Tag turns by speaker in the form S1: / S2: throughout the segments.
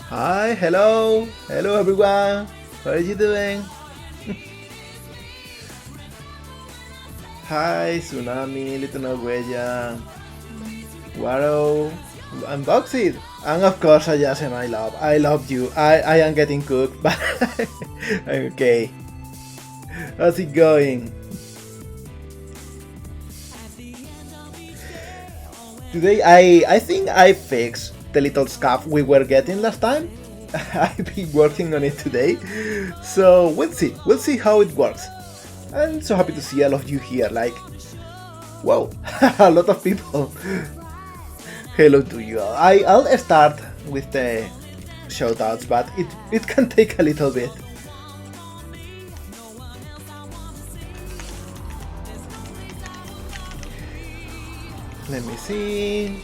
S1: Hi, hello, hello everyone. How are you doing? Hi, Tsunami, Little Norwegian, Waro, Unboxed, and of course, Ayasen, I love you. I am getting cooked, but I'm okay. How's it going? Today, I think I fixed the little scuff we were getting last time. I've been working on it today, so we'll see how it works. I'm so happy to see all of you here. Like, wow, a lot of people. Hello to you all. I'll start with the shoutouts, but it can take a little bit. Let me see.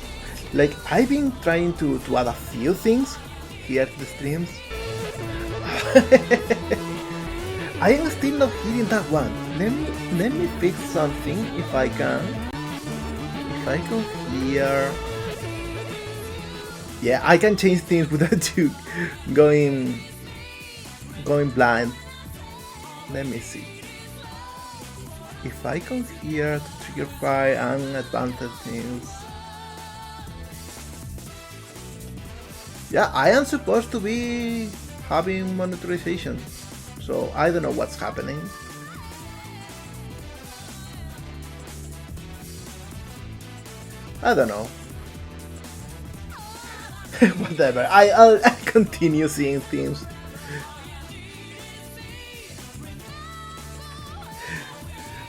S1: Like, I've been trying to add a few things here to the streams. I am still not hearing that one. Let me fix something if I can. If I can hear. Yeah, I can change things without you going blind. Let me see. If I can hear to trigger fire and advanced things. Yeah, I am supposed to be having monetization, so I don't know what's happening. I don't know. Whatever. I'll continue seeing things.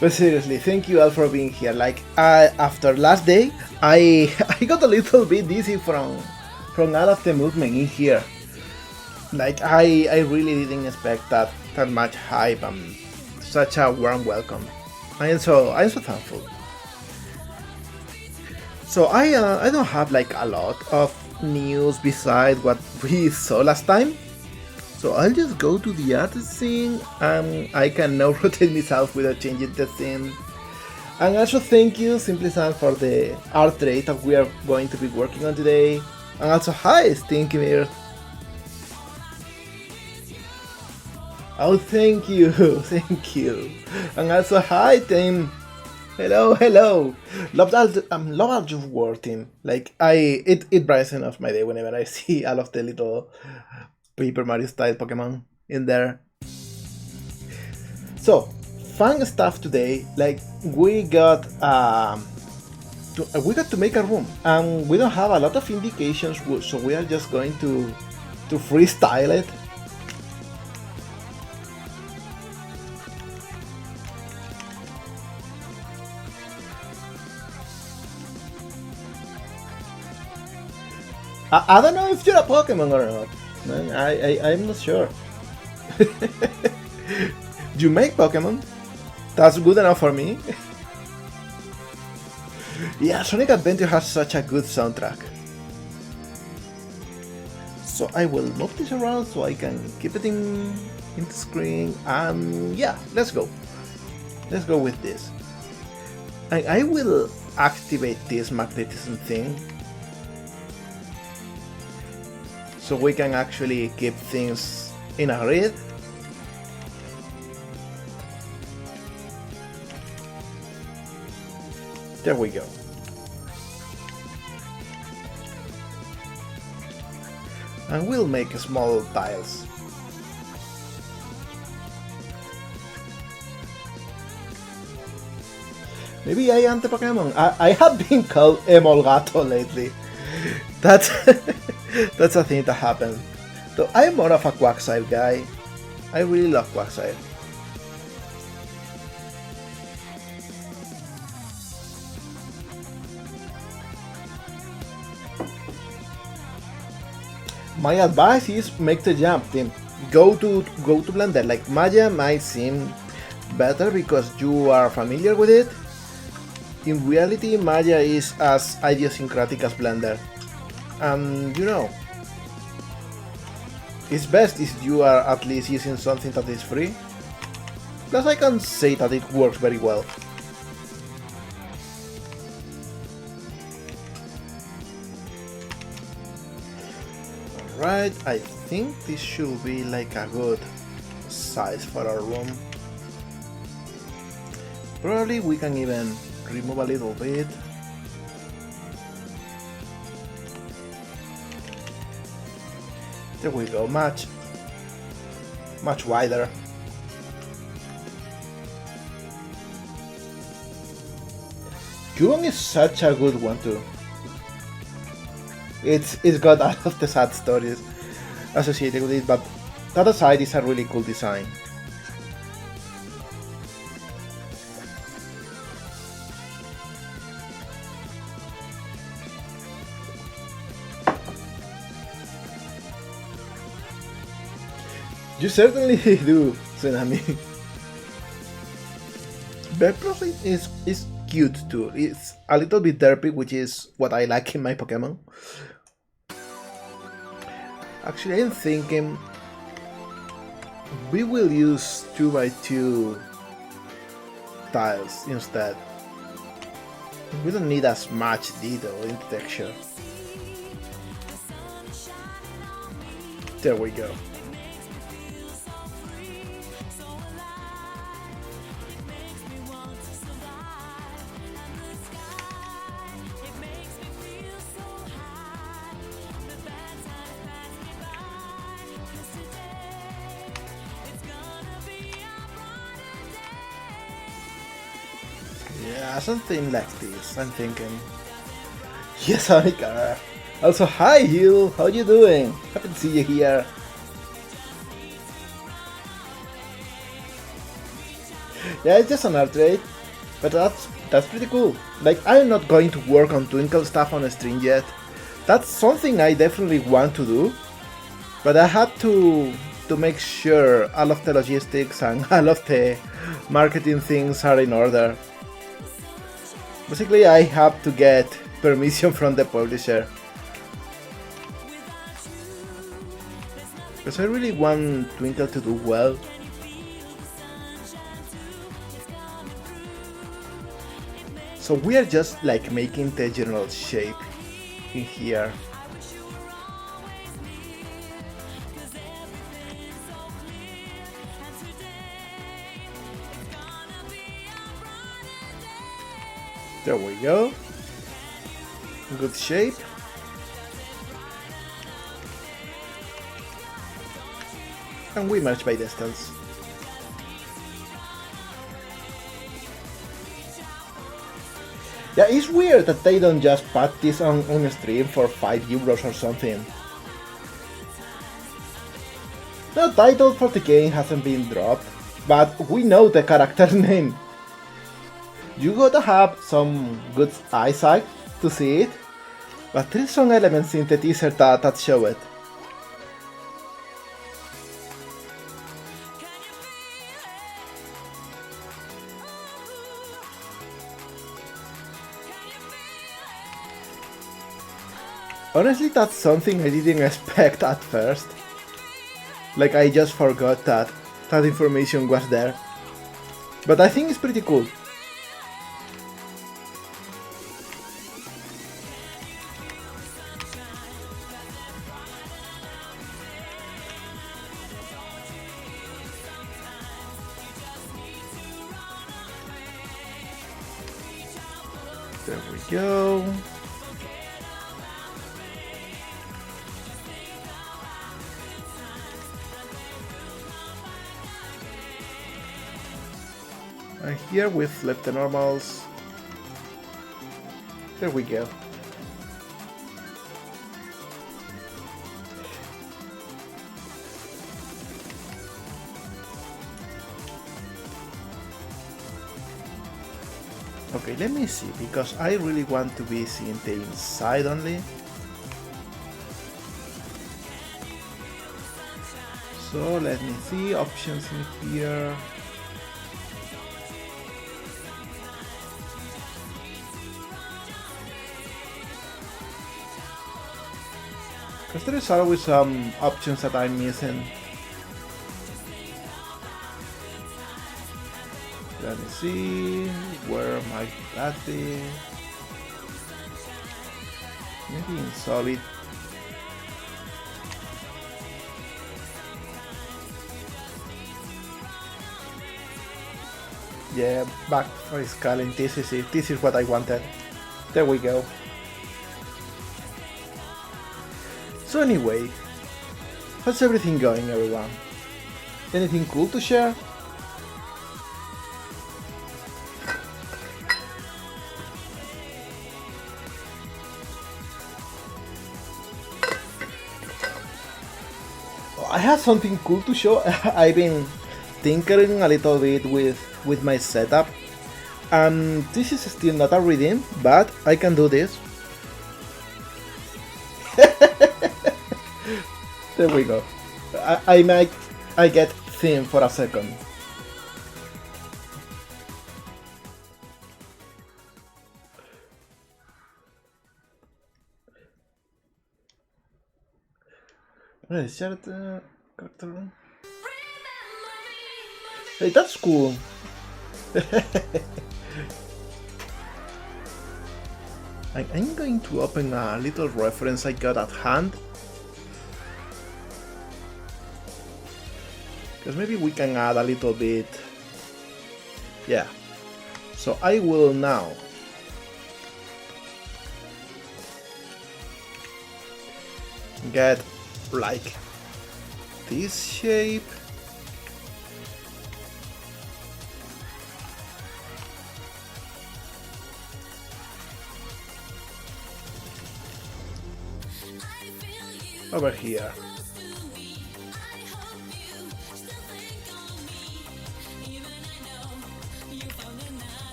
S1: But seriously, thank you all for being here. Like, after last day, I got a little bit dizzy from all of the movement in here. Like, I really didn't expect that much hype and such a warm welcome. I'm so thankful. So I don't have like a lot of news besides what we saw last time. So I'll just go to the art scene and I can now rotate myself without changing the scene. And also thank you Simply Sam for the art rate that we are going to be working on today. And also hi Stinkymir. Oh thank you, thank you. And also hi Tim. Hello. Love all your work, team. Like it brightens up my day whenever I see all of the little Paper Mario style Pokemon in there. So, fun stuff today. Like we got to make a room, and we don't have a lot of indications, so we are just going to freestyle it. I don't know if you're a Pokemon or not. I'm not sure. You make Pokemon? That's good enough for me. Yeah, Sonic Adventure has such a good soundtrack. So I will move this around so I can keep it in the screen. Yeah, let's go. Let's go with this. I will activate this magnetism thing, so we can actually keep things in a grid. There we go. And we'll make small tiles. Maybe I am the Pokemon. I have been called Emolgato lately. That's that's a thing that happens. So I'm more of a Quagsire guy. I really love Quagsire. My advice is make the jump, team. Go to Blender. Like Maya might seem better because you are familiar with it. In reality, Maya is as idiosyncratic as Blender. And you know, it's best if you are at least using something that is free. Plus I can say that it works very well. Alright, I think this should be like a good size for our room. Probably we can even remove a little bit. There we go, much wider. Jurong is such a good one too. It's got all of the sad stories associated with it, but that aside, is a really cool design. You certainly do, Tsunami. Vectros is cute too. It's a little bit derpy, which is what I like in my Pokemon. Actually, I'm thinking we will use 2x2 tiles instead. We don't need as much detail in the texture. There we go. Yeah, something like this, I'm thinking. Yes, Anika. Also, hi you, how you doing? Happy to see you here. Yeah, it's just an art rate, but that's pretty cool. Like, I'm not going to work on Twinkle stuff on a stream yet. That's something I definitely want to do, but I had to make sure all of the logistics and all of the marketing things are in order. Basically, I have to get permission from the publisher, because I really want Twinkle to do well. So we are just like making the general shape in here. There we go. Good shape. And we merge by distance. Yeah, it's weird that they don't just put this on stream for €5 or something. The title for the game hasn't been dropped, but we know the character name. You gotta have some good eyesight to see it, but there's some elements in the teaser that show it. Honestly, that's something I didn't expect at first. Like, I just forgot that information was there. But I think it's pretty cool. There we go. And here we flip the normals. There we go. Okay, let me see, because I really want to be seeing the inside only. So let me see options in here. Because there is always some options that I'm missing. Let me see, where might that be? Maybe in solid. Yeah, back for scaling. This is it. This is what I wanted. There we go. So anyway, how's everything going, everyone? Anything cool to share? I have something cool to show. I've been tinkering a little bit with my setup. This is still not a redeem, but I can do this. There we go. I get theme for a second. Hey, that's cool. I'm going to open a little reference I got at hand. Because maybe we can add a little bit. Yeah. So I will now get like this shape. Over here.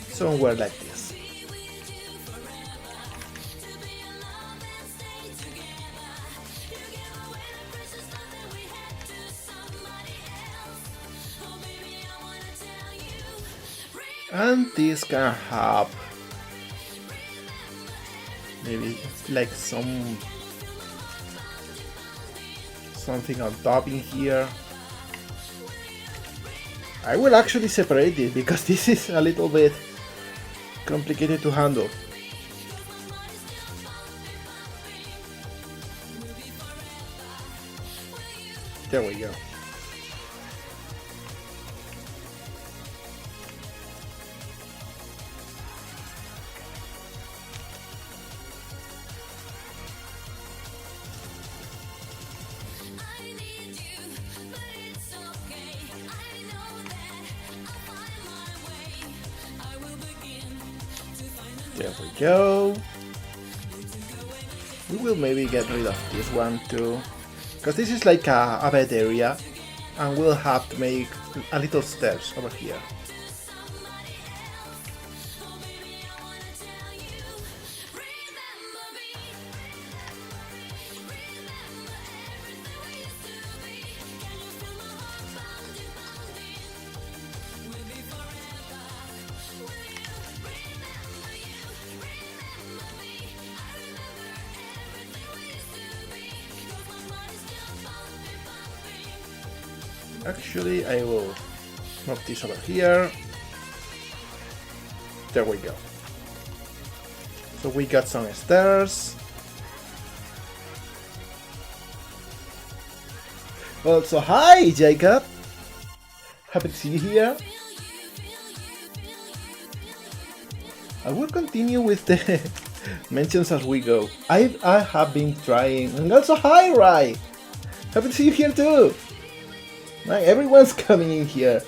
S1: Somewhere like this. And this can have maybe like something on top in here. I will actually separate it because this is a little bit complicated to handle. There we go. There we go. We will maybe get rid of this one too, because this is like a bed area, and we'll have to make a little steps over here. Actually, I will move this over here. There we go. So we got some stairs. Also, hi Jacob! Happy to see you here. I will continue with the mentions as we go. I have been trying, and also hi Rai! Happy to see you here too! Man, everyone's coming in here.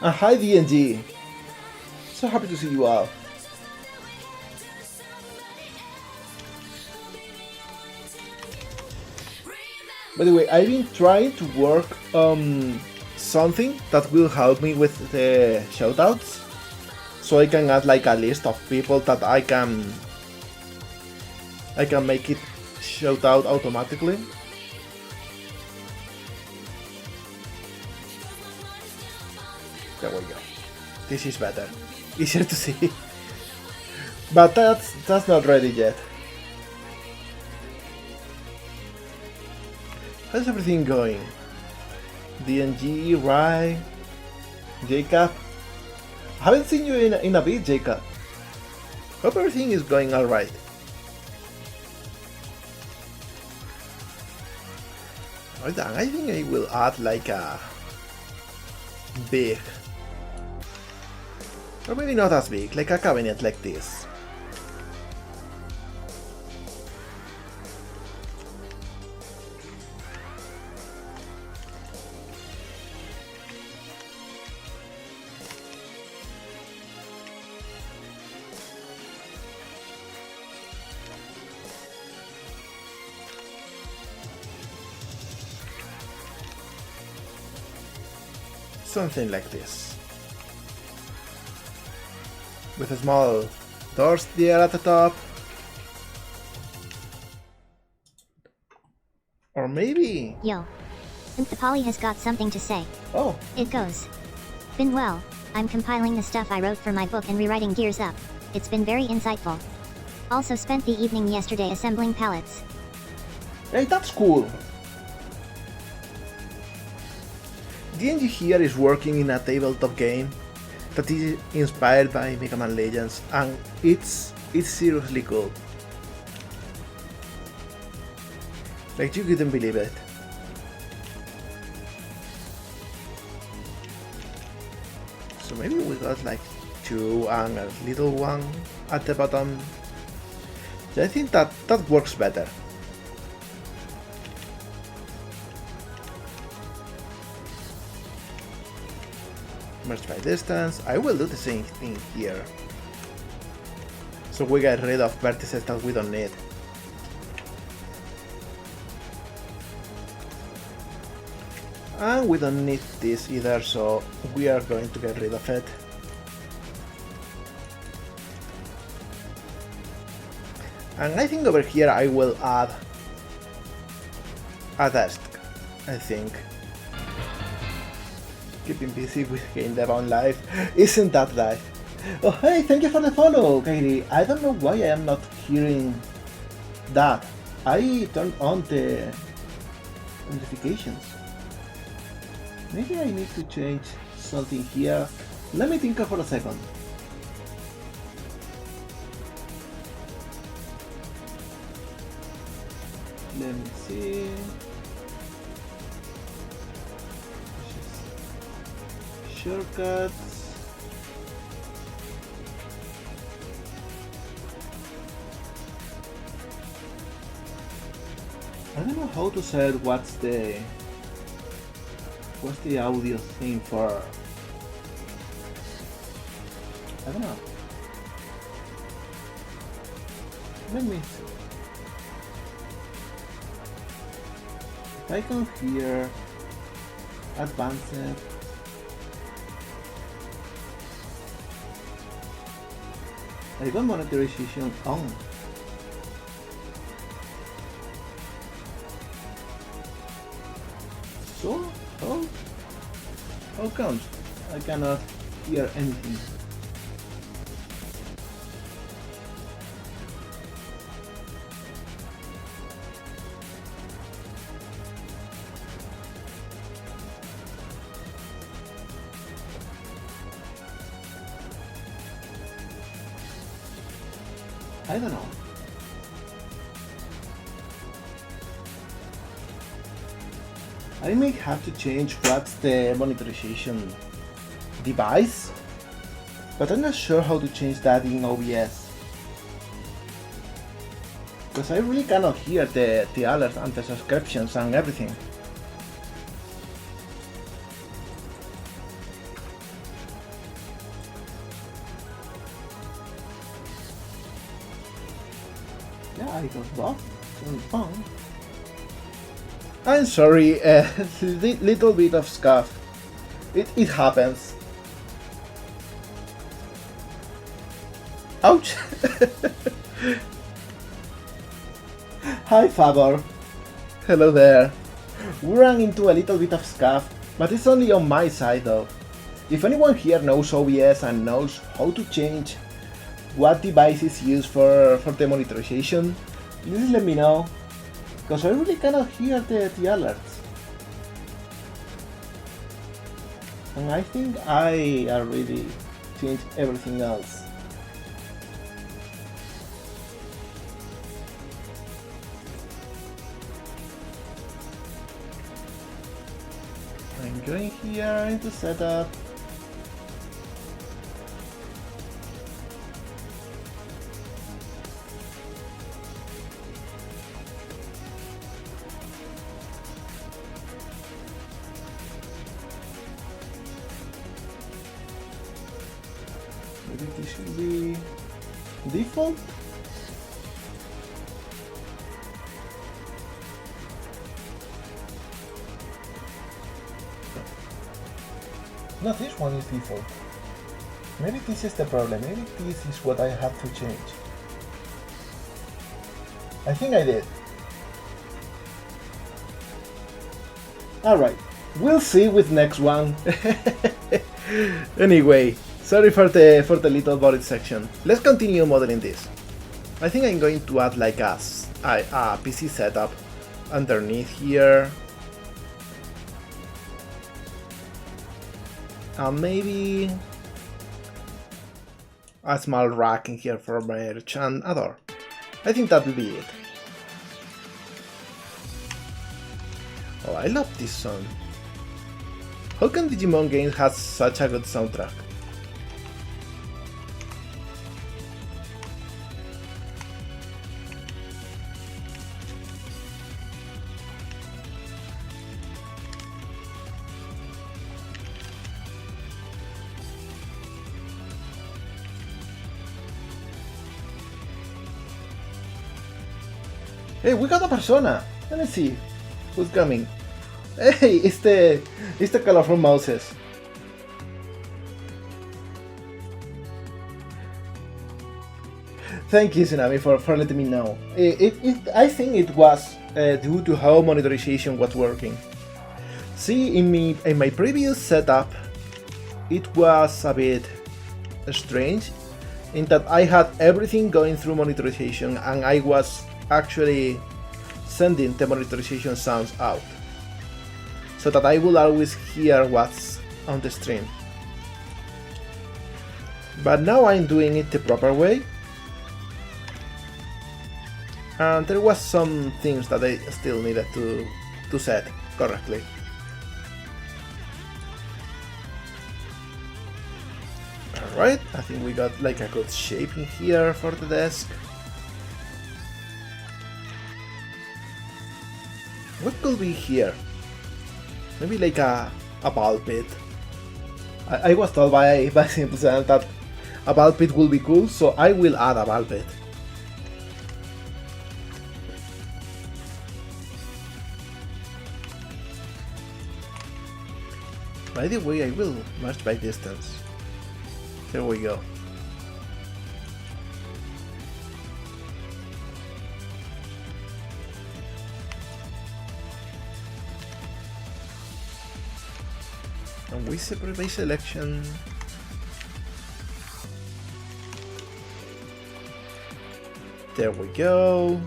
S1: And hi DNG. So happy to see you all. By the way, I've been trying to work on something that will help me with the shoutouts. So I can add like a list of people that I can make it shout out automatically. There we go. This is better. Easier to see. But that's not ready yet. How's everything going? DNG, Rai, Jacob? I haven't seen you in a bit, Jacob. Hope everything is going alright. I think I will add like a big. Or maybe not as big, like a cabinet like this. Something like this. With a small doors there at the top. Or maybe...
S2: Yo. Polly has got something to say.
S1: Oh.
S2: It goes. Been well. I'm compiling the stuff I wrote for my book and rewriting Gears Up. It's been very insightful. Also spent the evening yesterday assembling pallets.
S1: Hey, that's cool. The engine here is working in a tabletop game that is inspired by Mega Man Legends, and it's seriously cool. Like, you couldn't believe it. So maybe we got like 2 and a little one at the bottom. So I think that works better. Merge by distance. I will do the same thing here. So we get rid of vertices that we don't need. And we don't need this either, so we are going to get rid of it. And I think over here I will add a desk, I think. Keeping busy with Game Dev on Live isn't that right? Oh hey, thank you for the follow, Katie. I don't know why I am not hearing that. I turned on the notifications. Maybe I need to change something here. Let me think for a second. Let me see. Shortcuts. I don't know how to set what's the audio thing for. I don't know. Let me see. If I come here, advanced. I got monetization on. So, how comes I cannot hear anything? I don't know. I may have to change what's the monetization device, but I'm not sure how to change that in OBS. Because I really cannot hear the alerts and the subscriptions and everything. Yeah, I got both. I'm sorry, little bit of scuff. It happens. Ouch! Hi Fabor. Hello there. We ran into a little bit of scuff, but it's only on my side though. If anyone here knows OBS and knows how to change what device is used for the monetization, please let me know, because I really cannot hear the alerts. And I think I already changed everything else. I'm Going here into setup. Maybe this should be default. No, this one is default. Maybe this is the problem. Maybe this is what I have to change. I think I did. Alright, we'll see with next one. Anyway, sorry for the little buried section. Let's continue modeling this. I think I'm going to add like a PC setup underneath here. Maybe a small rack in here for merch and a door. I think that will be it. Oh, I love this song. How can Digimon games have such a good soundtrack? Hey, we got a persona! Let me see who's coming. Hey, it's the colorful mouses. Thank you, Tsunami, for letting me know. I think it was due to how monitorization was working. See, in my previous setup, it was a bit strange in that I had everything going through monitorization and I was actually sending the monitorization sounds out, so that I will always hear what's on the stream. But now I'm doing it the proper way, and there was some things that I still needed to set correctly. Alright, I think we got like a good shape in here for the desk. What could be here? Maybe like a ball pit. I was told by Simple Sam that a ball pit will be cool, so I will add a ball pit. By the way, I will match by distance. There we go. And we separate by selection. There we go.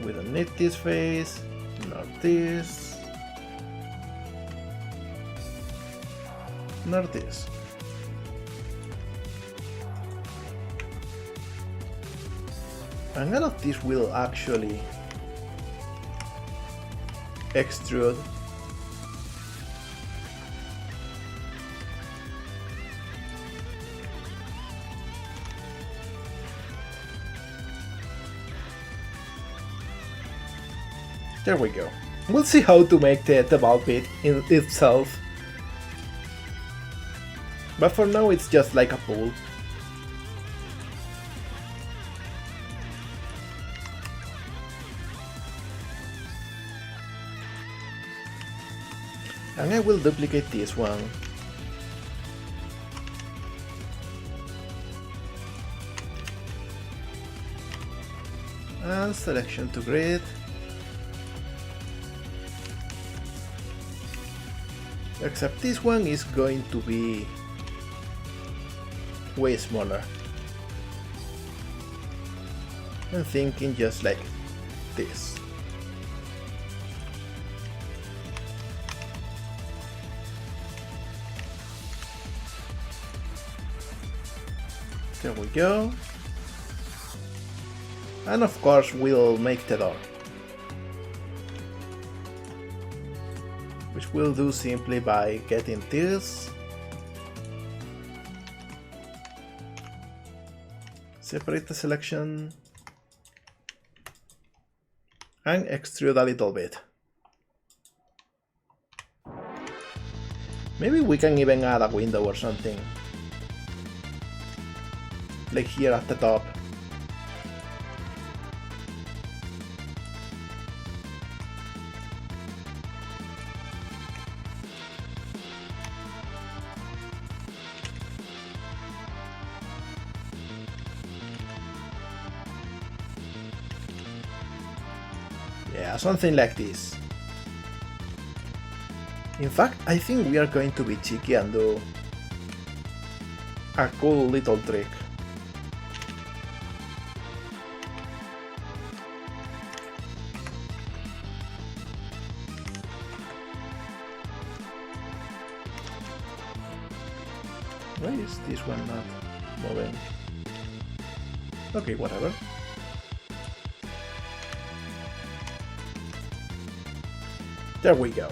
S1: We don't need this face, not this, nor this. And none of this will actually extrude. There we go. We'll see how to make the ball pit in itself. But for now it's just like a pool. And I will duplicate this one. And selection to grid. Except this one is going to be way smaller. I'm thinking just like this. There we go. And of course we'll make the door. we'll do simply by getting this. Separate the selection. And extrude a little bit. Maybe we can even add a window or something. Like here at the top. Yeah, something like this. In fact, I think we are going to be cheeky and do a cool little trick. Why is this one not moving? Okay, whatever. There we go.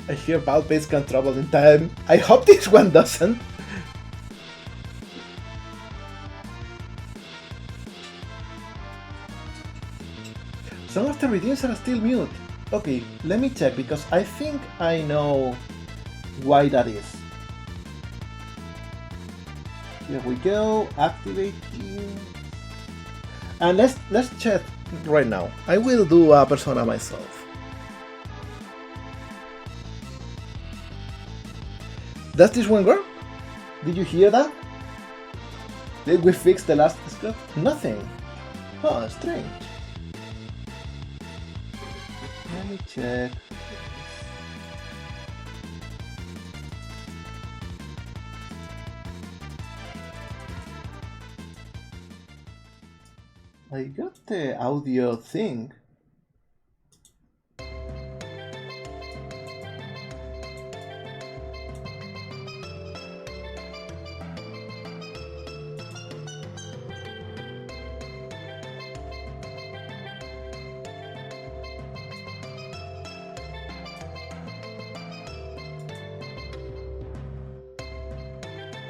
S1: I hear Valbase can travel in time. I hope this one doesn't. Some of the redeems are still mute. Okay, let me check because I think I know why that is. Here we go, activating. And let's check right now. I will do a persona myself. Does this one work? Did you hear that? Did we fix the last script? Nothing. Oh, strange. Let me check. I got the audio thing.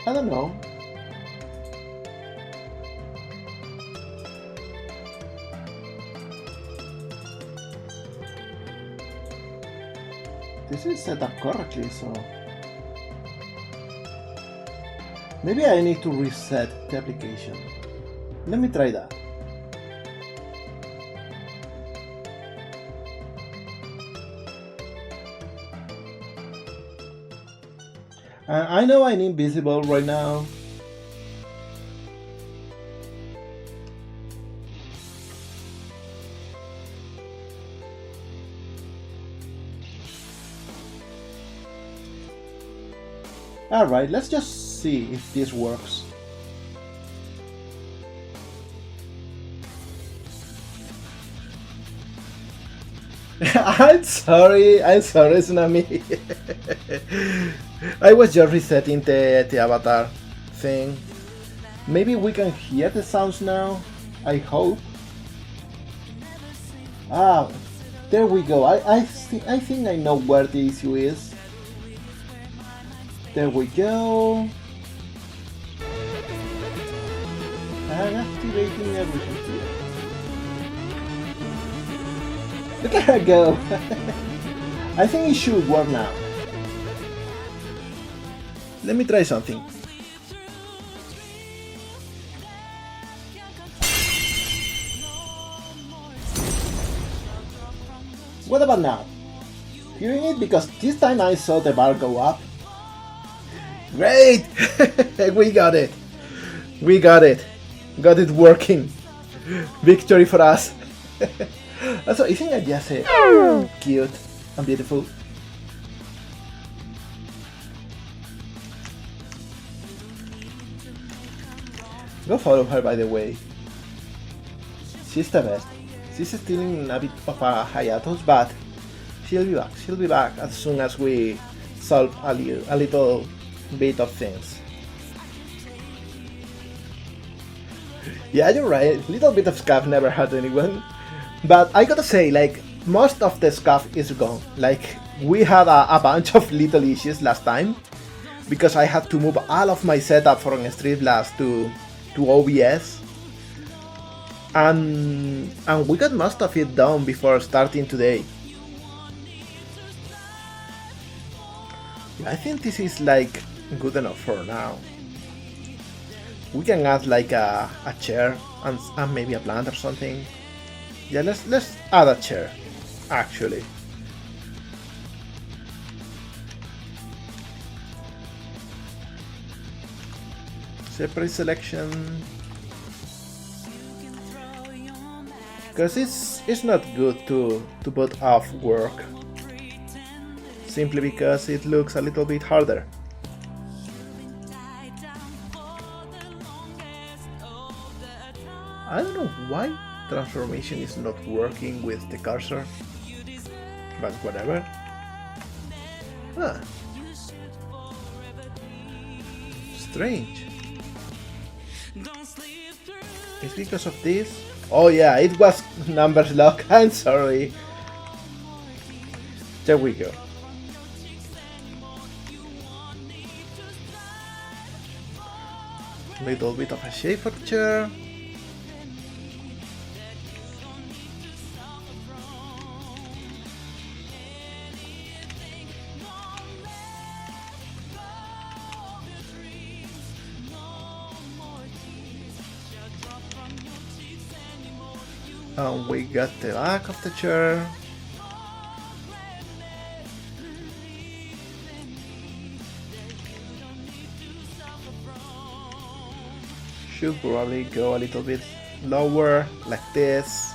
S1: I don't know. This is set up correctly, so maybe I need to reset the application. Let me try that. I know I'm invisible right now. Alright, let's just see if this works. I'm sorry, Tsunami. I was just resetting the avatar thing. Maybe we can hear the sounds now, I hope. Ah, there we go. I think I know where the issue is. There we go. I'm activating everything here. Look at her go. I think it should work now. Let me try something. What about now? Hearing it because this time I saw the bar go up. Great! We got it. We got it. Got it working. Victory for us. Also, isn't it just cute and beautiful? Go follow her, by the way. She's the best. She's still in a bit of a hiatus, but she'll be back. She'll be back as soon as we solve a little bit of things. Yeah, you're right. Little bit of scav never hurt anyone. But I gotta say, like, most of the scuff is gone. Like, we had a bunch of little issues last time because I had to move all of my setup from Streetblast to OBS. And we got most of it done before starting today. I think this is like good enough for now. We can add like a chair and maybe a plant or something. Yeah, let's add a chair, actually. Separate selection. Because it's not good to put off work. Simply because it looks a little bit harder. I don't know why transformation is not working with the cursor, but whatever. Huh. Strange. It's because of this? Oh yeah, it was numbers lock, I'm sorry. There we go. Little bit of a shape for the chair. And we got the back of the chair. Should probably go a little bit lower, like this.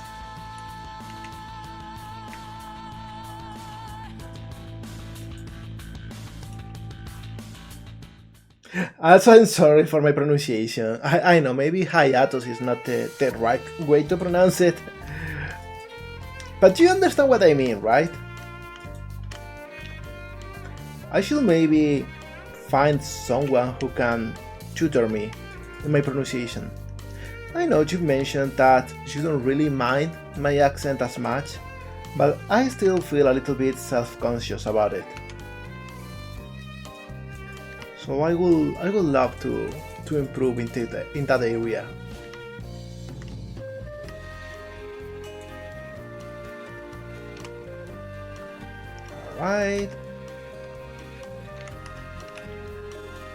S1: Also, I'm sorry for my pronunciation. I know, maybe hiatus is not the right way to pronounce it. But you understand what I mean, right? I should maybe find someone who can tutor me in my pronunciation. I know you mentioned that you don't really mind my accent as much, but I still feel a little bit self-conscious about it. So I would love to improve in that area. Alright.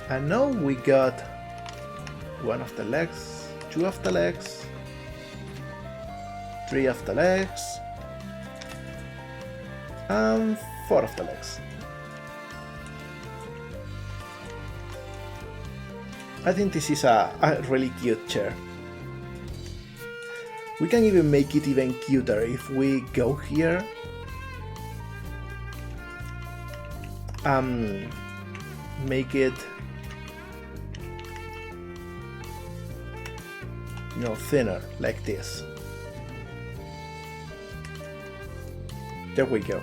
S1: And now we got one of the legs, two of the legs, three of the legs, and four of the legs. I think this is a really cute chair. We can even make it even cuter if we go here. Make it, you know, thinner like this. There we go.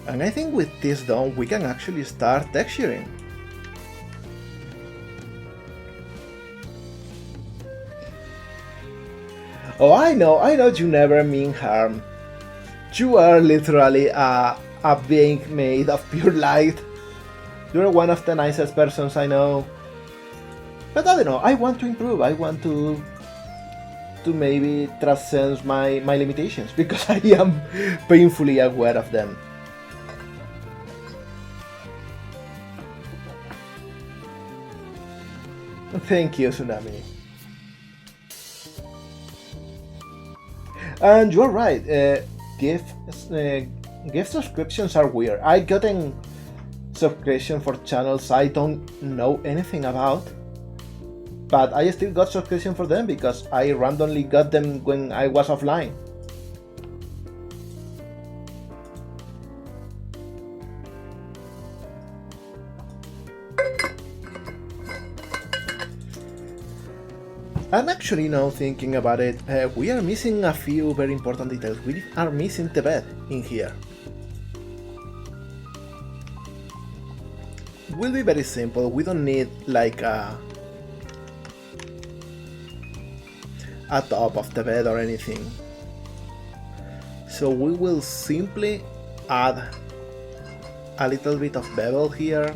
S1: And I think with this done, we can actually start texturing. Oh, I know you never mean harm. You are literally a being made of pure light. You're one of the nicest persons I know. But I don't know, I want to improve, I want to maybe transcend my limitations, because I am painfully aware of them. Thank you, Tsunami. And you're right, gift subscriptions are weird. I gotten subscription for channels I don't know anything about, but I still got subscription for them because I randomly got them when I was offline. I'm actually now thinking about it, we are missing a few very important details. We are missing the bed in here. Will be very simple, we don't need like a atop of the bed or anything. So we will simply add a little bit of bevel here.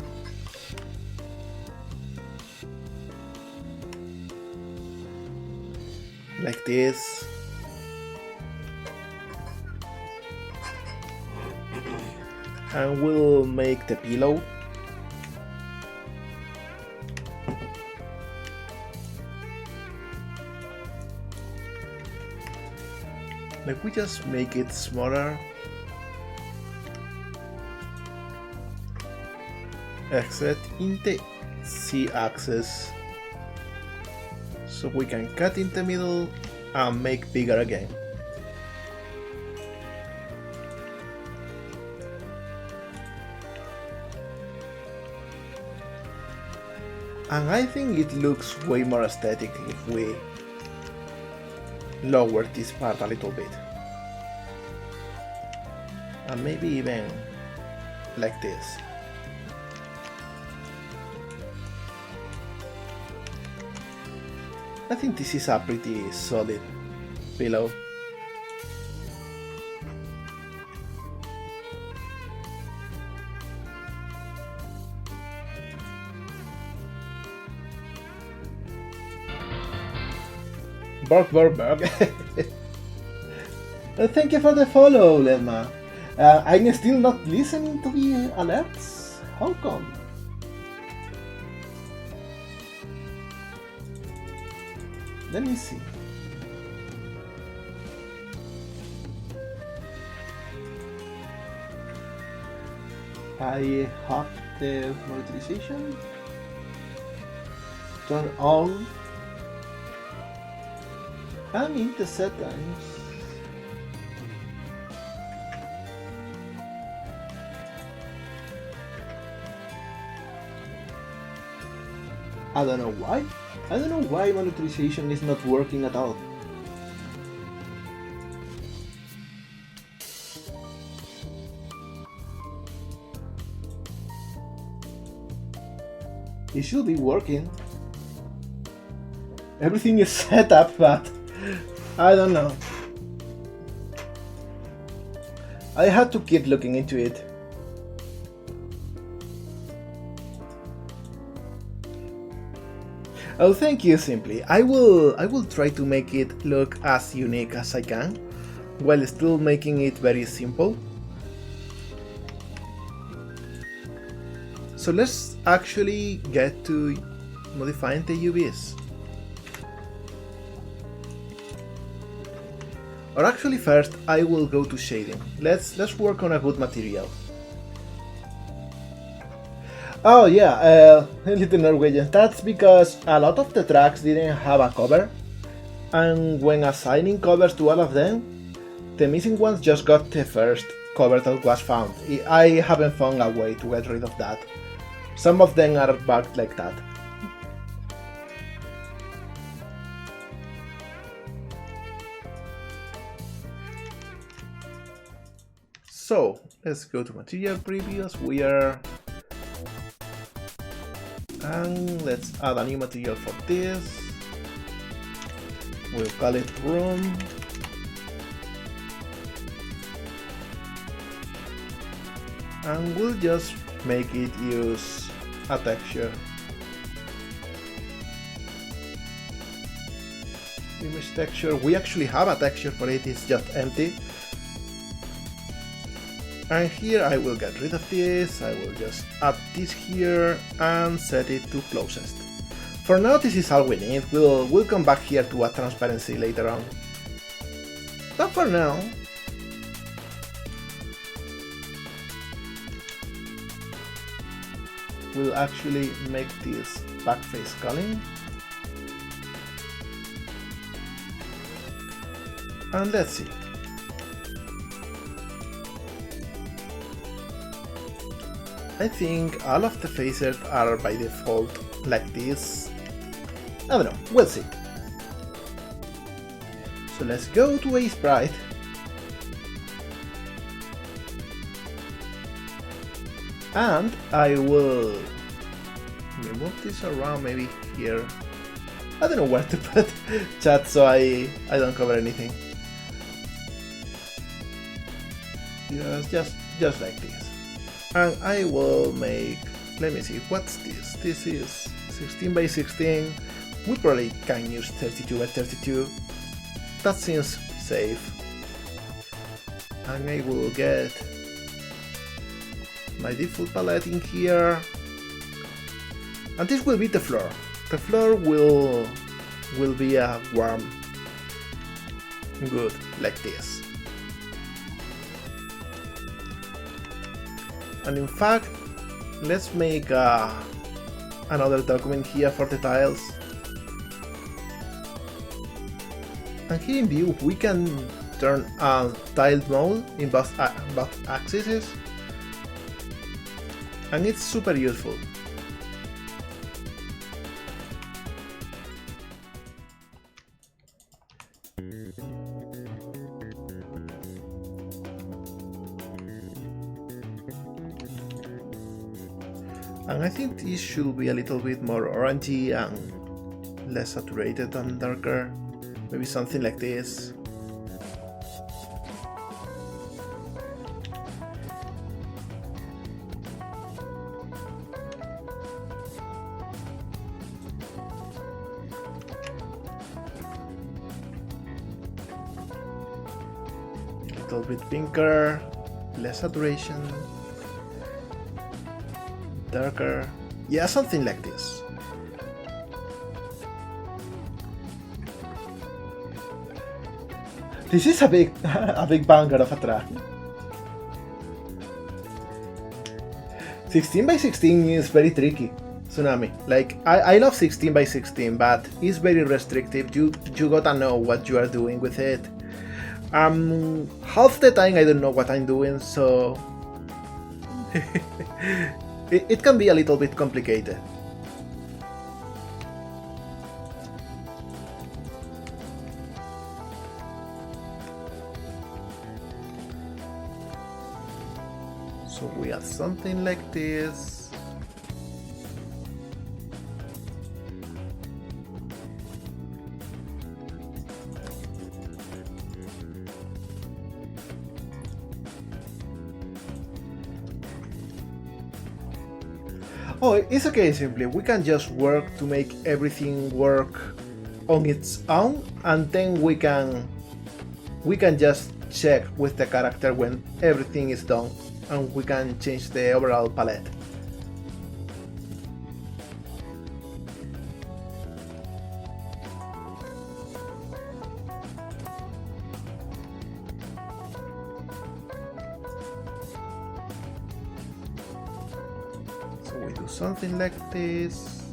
S1: Like this. And we'll make the pillow. Like we just make it smaller. Except in the Z-axis. So we can cut in the middle and make bigger again. And I think it looks way more aesthetic if we lower this part a little bit. And maybe even like this. I think this is a pretty solid pillow. Bark, bark, bark. Thank you for the follow, Lemma. I'm still not listening to the alerts? How come? Let me see. I have the monetization turned on. I'm in the settings. I don't know why. I don't know why monetization is not working at all. It should be working. Everything is set up, but I don't know. I had to keep looking into it. Oh, thank you, Simply. I will try to make it look as unique as I can, while still making it very simple. So let's actually get to modifying the UVs. Or actually first, I will go to shading. Let's work on a good material. Oh yeah, Little Norwegian. That's because a lot of the tracks didn't have a cover, and when assigning covers to all of them, the missing ones just got the first cover that was found. I haven't found a way to get rid of that. Some of them are bugged like that. So let's go to material previews. And let's add a new material for this. We'll call it room. And we'll just make it use a texture. Image texture. We actually have a texture for it, it's just empty. And here I will get rid of this, I will just add this here and set it to closest. For now this is all we need, we'll come back here to add transparency later on. But for now, we'll actually make this backface culling. And let's see. I think all of the faces are by default like this. I don't know, we'll see. So let's go to a sprite. And I will remove this around maybe here. I don't know where to put chat, so I don't cover anything. Just like this. And I will make, let me see, what's this? This is 16 by 16. We probably can use 32 by 32. That seems safe. And I will get my default palette in here. And this will be the floor. The floor will be a warm good like this. And in fact, let's make another document here for the tiles. And here in view, we can turn on tiled mode in both axes, and it's super useful. And I think this should be a little bit more orangey and less saturated and darker. Maybe something like this. A little bit pinker, less saturation. Darker. Yeah, something like this. This is a big banger of a track. 16 by 16 is very tricky, Tsunami. Like, I love 16 by 16, but it's very restrictive. You gotta know what you are doing with it. Half the time I don't know what I'm doing, so it can be a little bit complicated. So we have something like this. Oh, it's okay simply. We can just work to make everything work on its own, and then we can just check with the character when everything is done, and we can change the overall palette. So we do something like this.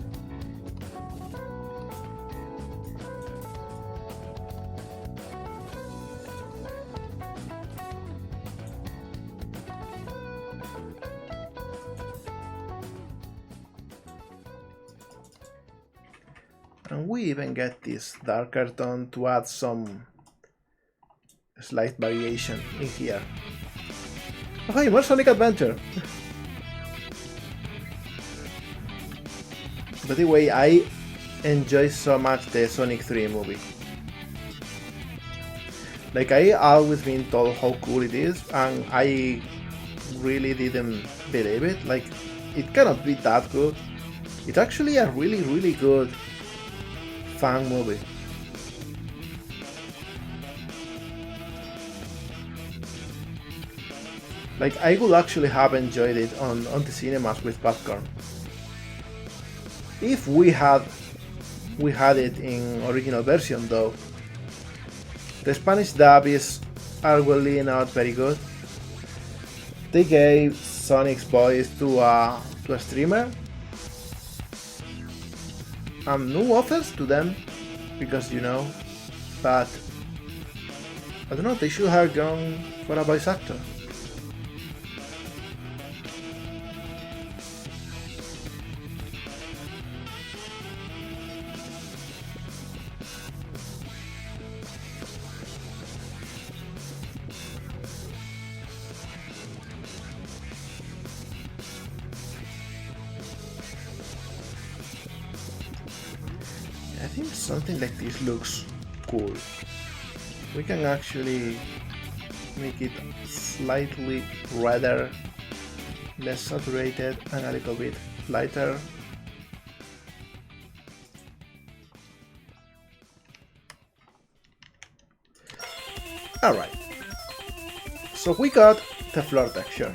S1: And we even get this darker tone to add some slight variation in here. Oh hey, more Sonic Adventure! By the way, I enjoy so much the Sonic 3 movie. Like, I always been told how cool it is, and I really didn't believe it. Like, it cannot be that good. It's actually a really good fun movie. Like, I would actually have enjoyed it on the cinemas with popcorn. If we had it in original version though. The Spanish dub is arguably not very good. They gave Sonic's voice to a streamer. No offense to them, because you know, but I don't know, they should have gone for a voice actor. I think something like this looks cool. We can actually make it slightly redder, less saturated, and a little bit lighter. Alright, so we got the floor texture.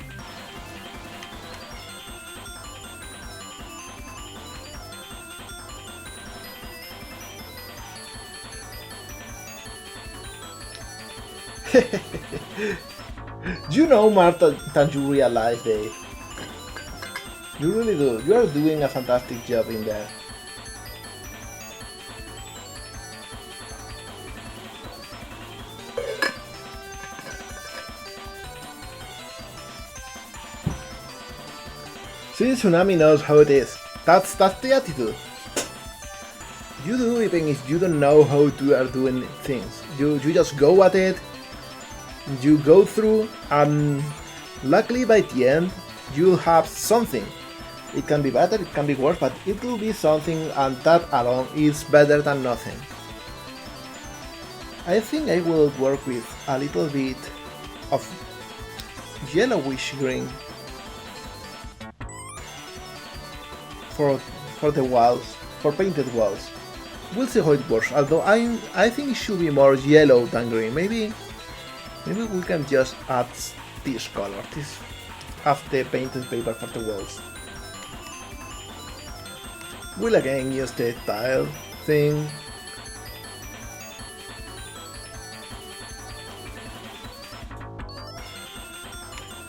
S1: You know more than you realize, Dave. You really do. You are doing a fantastic job in there. See, Tsunami knows how it is. That's the attitude. You do even if you don't know how to are doing things. You just go at it. You go through, and luckily by the end you'll have something. It can be better, it can be worse, but it will be something, and that alone is better than nothing. I think I will work with a little bit of yellowish green for the walls, for painted walls. We'll see how it works, although I think it should be more yellow than green. Maybe we can just add this color, this of the painted paper for the walls. We'll again use the tile thing.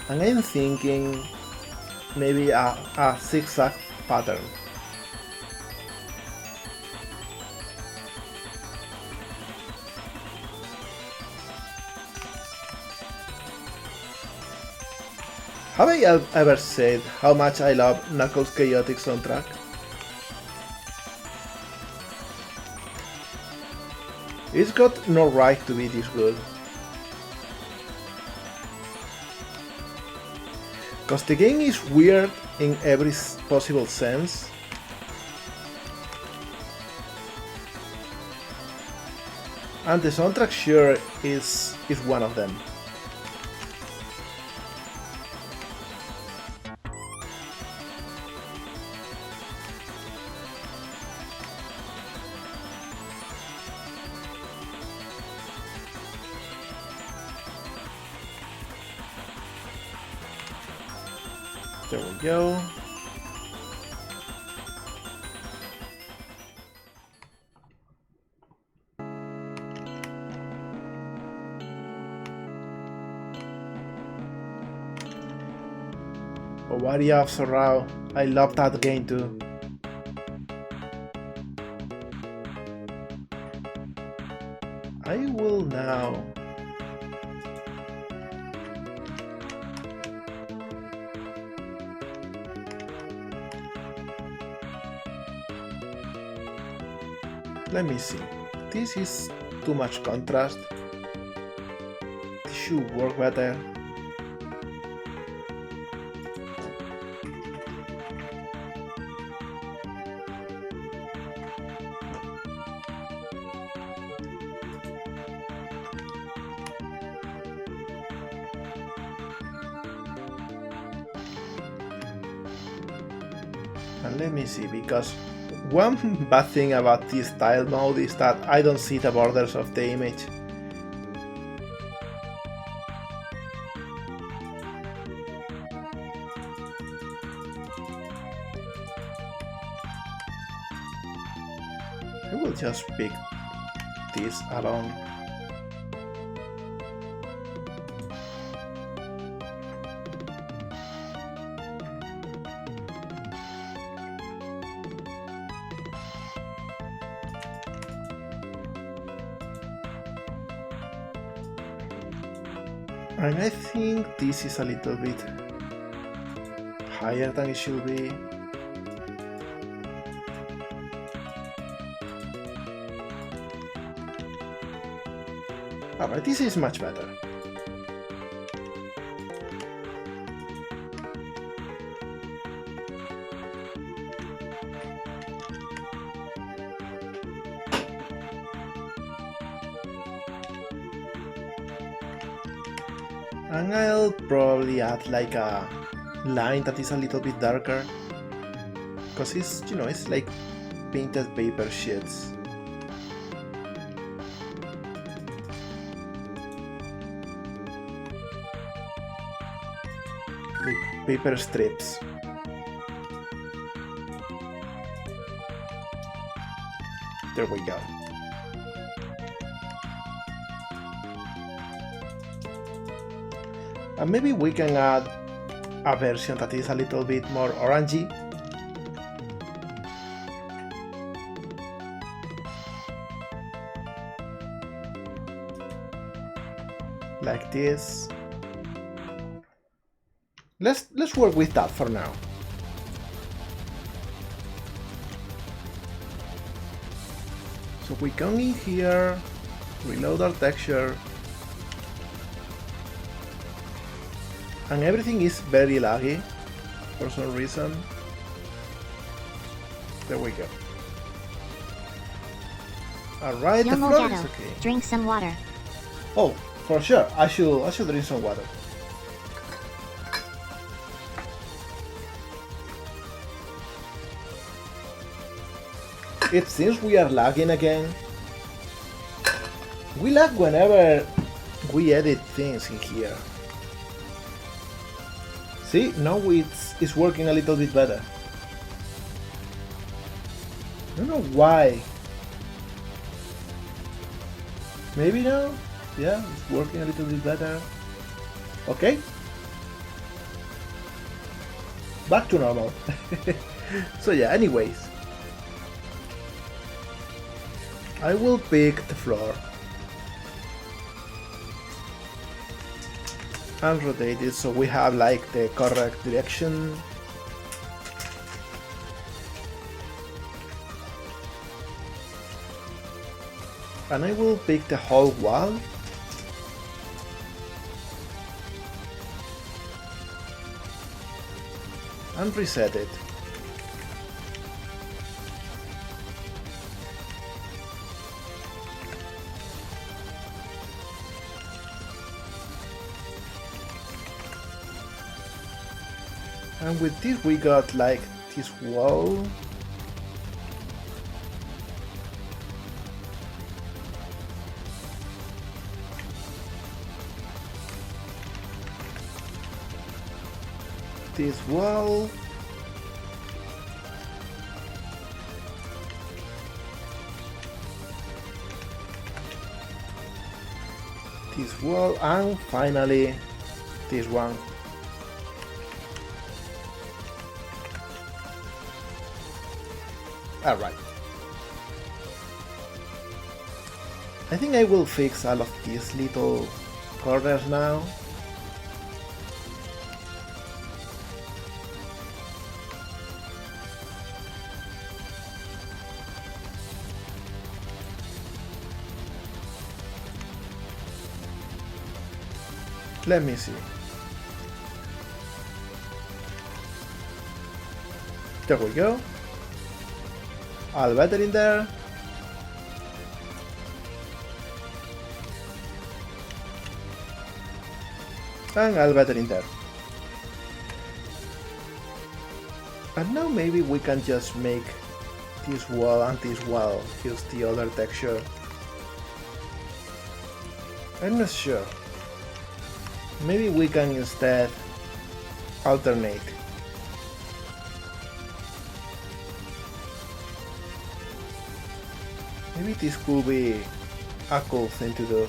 S1: And I'm thinking maybe a zigzag pattern. Have I ever said how much I love Knuckles' chaotic soundtrack? It's got no right to be this good. Cause the game is weird in every possible sense. And the soundtrack sure is one of them. There we go. Owaria of Sorrow. I love that game too. I will now let me see. This is too much contrast. This should work better. And let me see, because one bad thing about this tile mode is that I don't see the borders of the image. I will just pick this along. And I think this is a little bit higher than it should be. Alright, this is much better. And I'll probably add like a line that is a little bit darker, because it's, you know, it's like painted paper sheets. Like paper strips. There we go. And maybe we can add a version that is a little bit more orangey. Like this. Let's work with that for now. So we come in here, reload our texture, and everything is very laggy for some reason. There we go. Alright, the floor is okay.
S2: Drink some water.
S1: Oh, for sure. I should drink some water. It seems we are lagging again. We lag whenever we edit things in here. See, now it's working a little bit better. I don't know why. Maybe now? Yeah, it's working a little bit better. Okay. Back to normal. So yeah, anyways. I will pick the floor and rotate it so we have like the correct direction. And I will pick the whole wall. And reset it. And with this we got like this wall. This wall. This wall, and finally this one. Alright. I think I will fix all of these little corners now. Let me see. There we go. All better in there. And all better in there. And now maybe we can just make this wall and this wall use the other texture. I'm not sure. Maybe we can instead alternate. Maybe this could be a cool thing to do.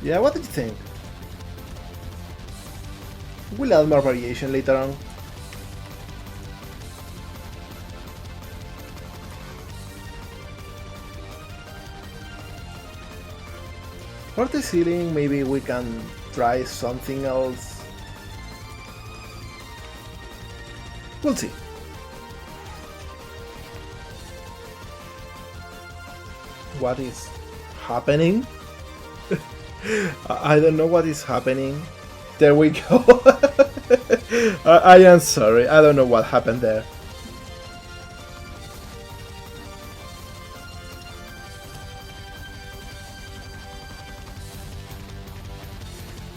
S1: Yeah, what did you think? We'll add more variation later on. For the ceiling, maybe we can try something else. We'll see. What is happening? I don't know what is happening. There we go. I am sorry, I don't know what happened there.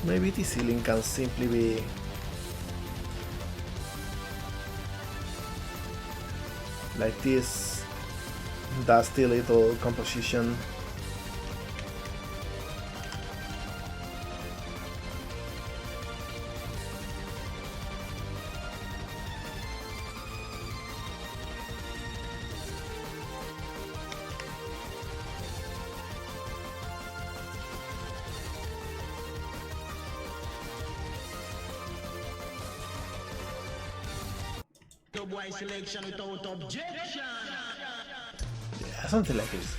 S1: Maybe the ceiling can simply be like this dusty little composition.
S3: Boy selection without objection.
S1: Yeah, something like this.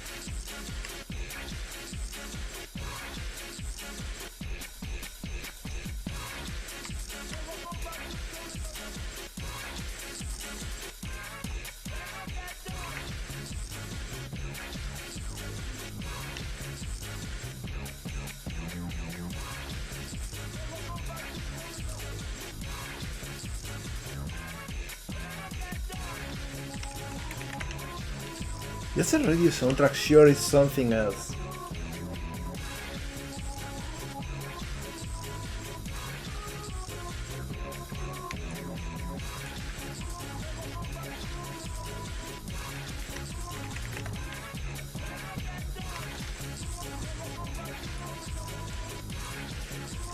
S1: Just a radio soundtrack sure is something else.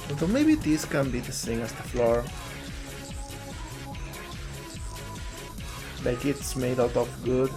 S1: Although maybe this can be the same as the floor. Like it's made out of wood.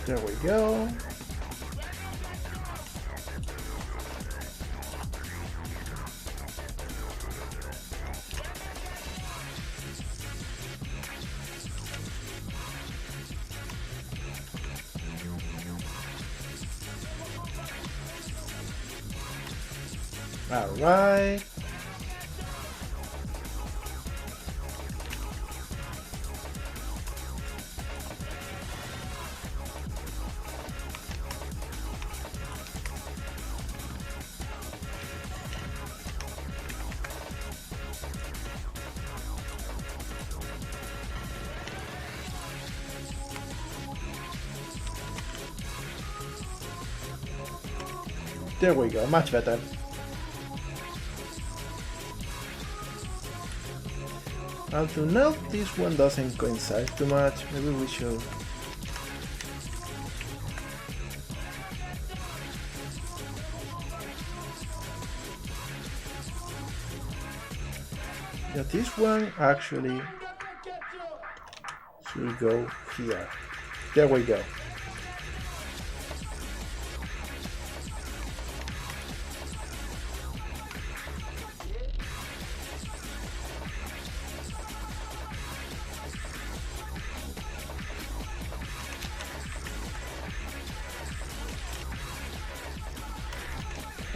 S1: There we go. All right. There we go, much better. Although now this one doesn't coincide too much, maybe we should. Yeah, this one actually should go here. There we go.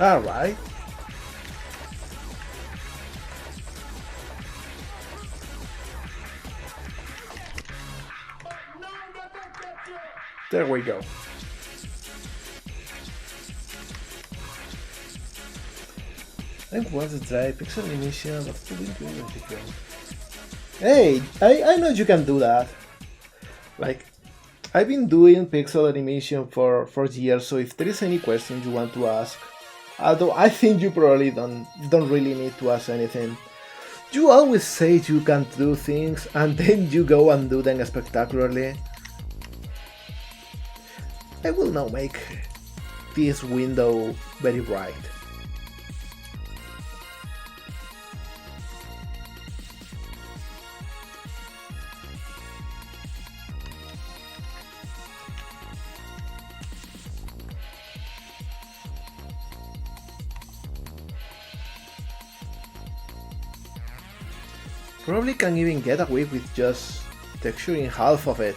S1: All right. There we go. And what's the try pixel animation of vertical. Hey, I know you can do that. Like, I've been doing pixel animation for years, so if there is any question you want to ask, although I think you probably don't really need to ask anything. You always say you can't do things and then you go and do them spectacularly. I will now make this window very bright. Probably can even get away with just texturing half of it.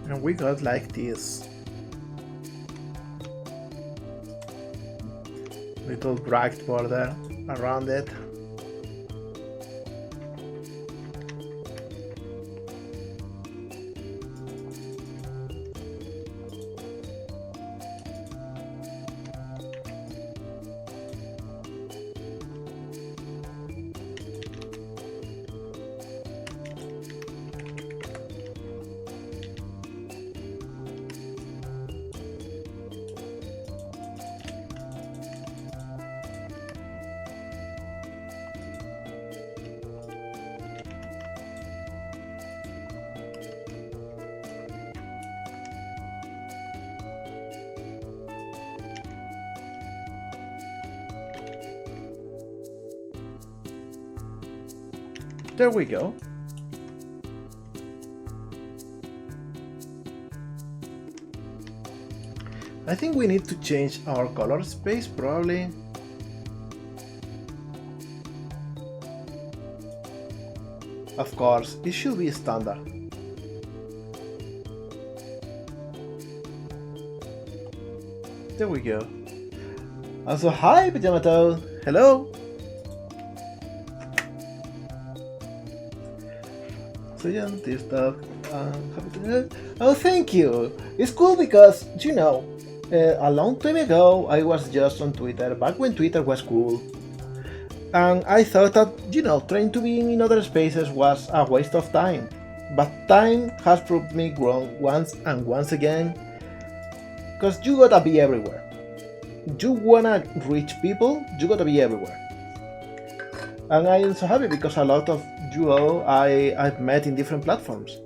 S1: And we got like this little bragged border around it. There we go. I think we need to change our color space probably. Of course, it should be standard. There we go. Also, hi Pajama Toad! Hello! So yeah, this stuff. Oh, thank you! It's cool because, you know, a long time ago I was just on Twitter, back when Twitter was cool. And I thought that, you know, trying to be in other spaces was a waste of time. But time has proved me wrong once and once again. Cause you gotta be everywhere. You wanna reach people, you gotta be everywhere. And I am so happy because a lot of you all I've met in different platforms.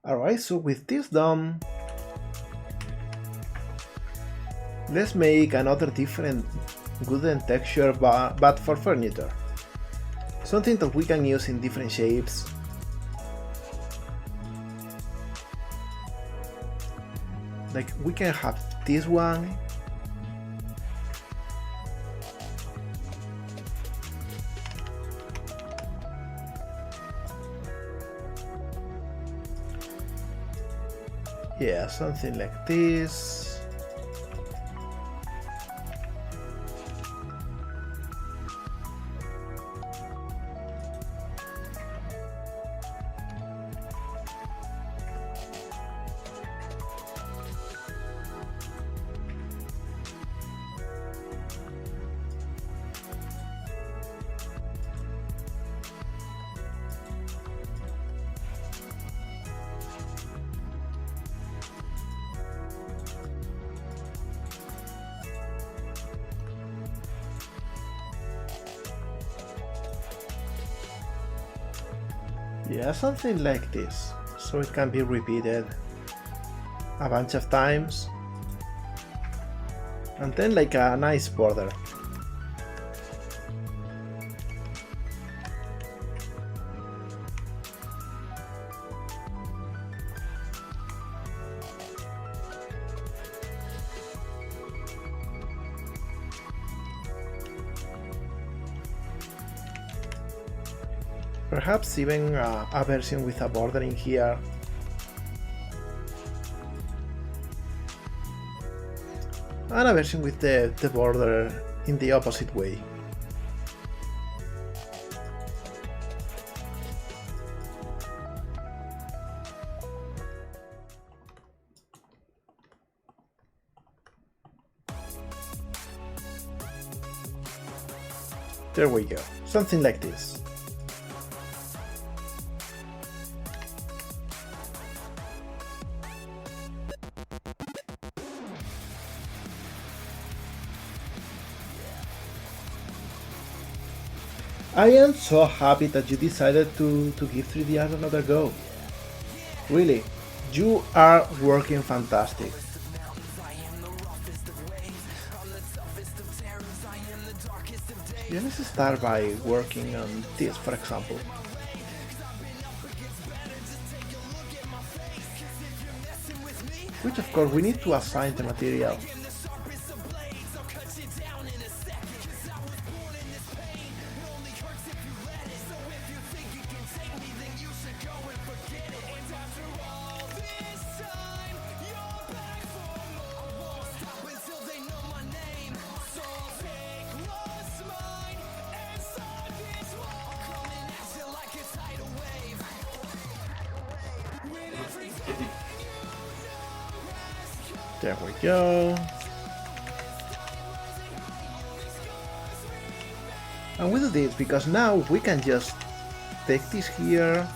S1: Alright, so with this done, let's make another different wooden texture but for furniture. Something that we can use in different shapes. Like we can have this one. Yeah, something like this. Yeah, something like this, so it can be repeated a bunch of times, and then like a nice border. Perhaps even a version with a border in here. And a version with the border in the opposite way. There we go, something like this. I am so happy that you decided to give 3D art another go. Really, you are working fantastic. Yeah, let's start by working on this, for example. Which of course we need to assign the material. There we go. And we do this because now we can just take this here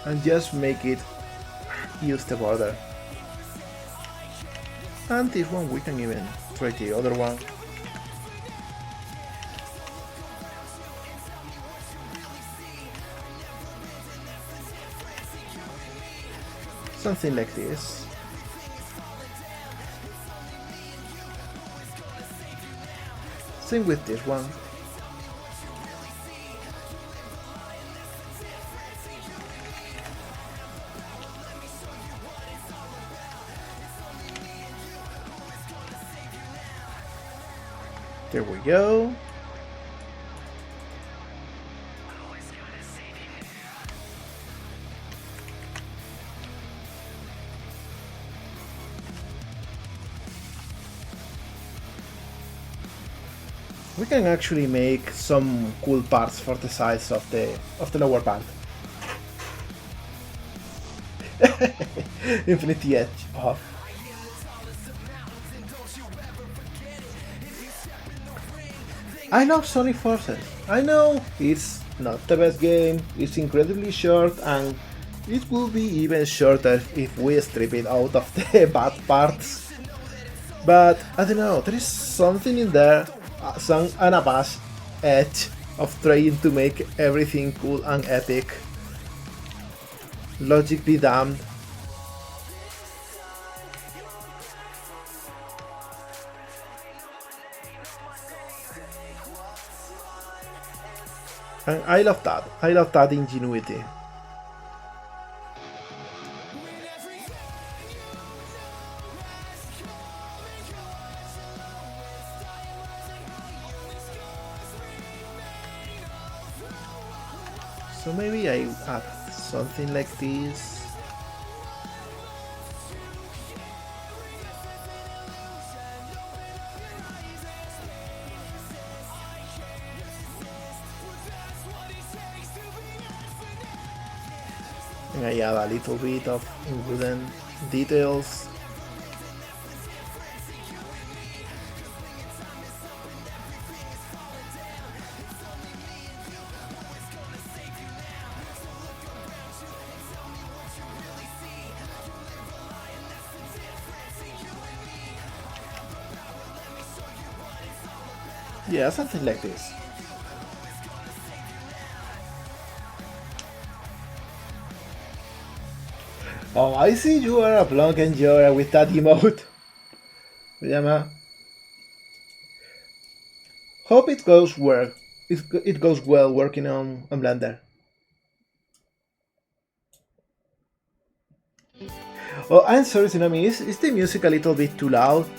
S1: and just make it use the border. And this one we can even try the other one. Something like this. Same with this one. There we go. We can actually make some cool parts for the sides of the lower part. Infinity Edge off. I love Sonic Forces. I know it's not the best game, it's incredibly short, and it will be even shorter if we strip it out of the bad parts. But I don't know, there is something in there, some unabashed edge of trying to make everything cool and epic. Logic be damned. And I love that ingenuity. So maybe I add something like this. And I add a little bit of wooden details. Yeah, something like this. Oh, I see you are a Blanc enjoyer with that emote. Llama. Hope it goes well. It goes well working on Blender. Oh, I'm sorry, Tsunami. Is the music a little bit too loud?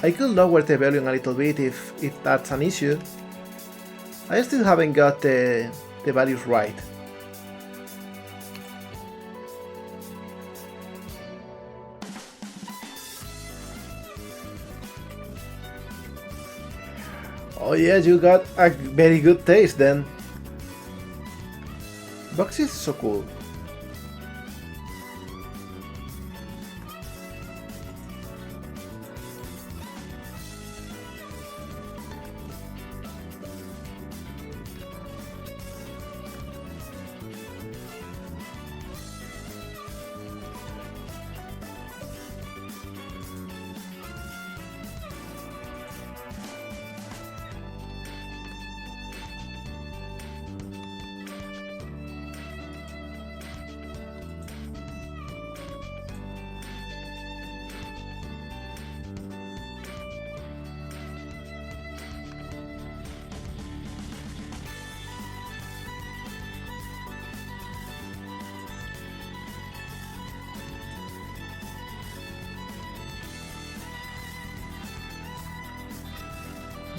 S1: I could lower the volume a little bit if that's an issue. I still haven't got the values right. Oh yeah, you got a very good taste then. Box is so cool.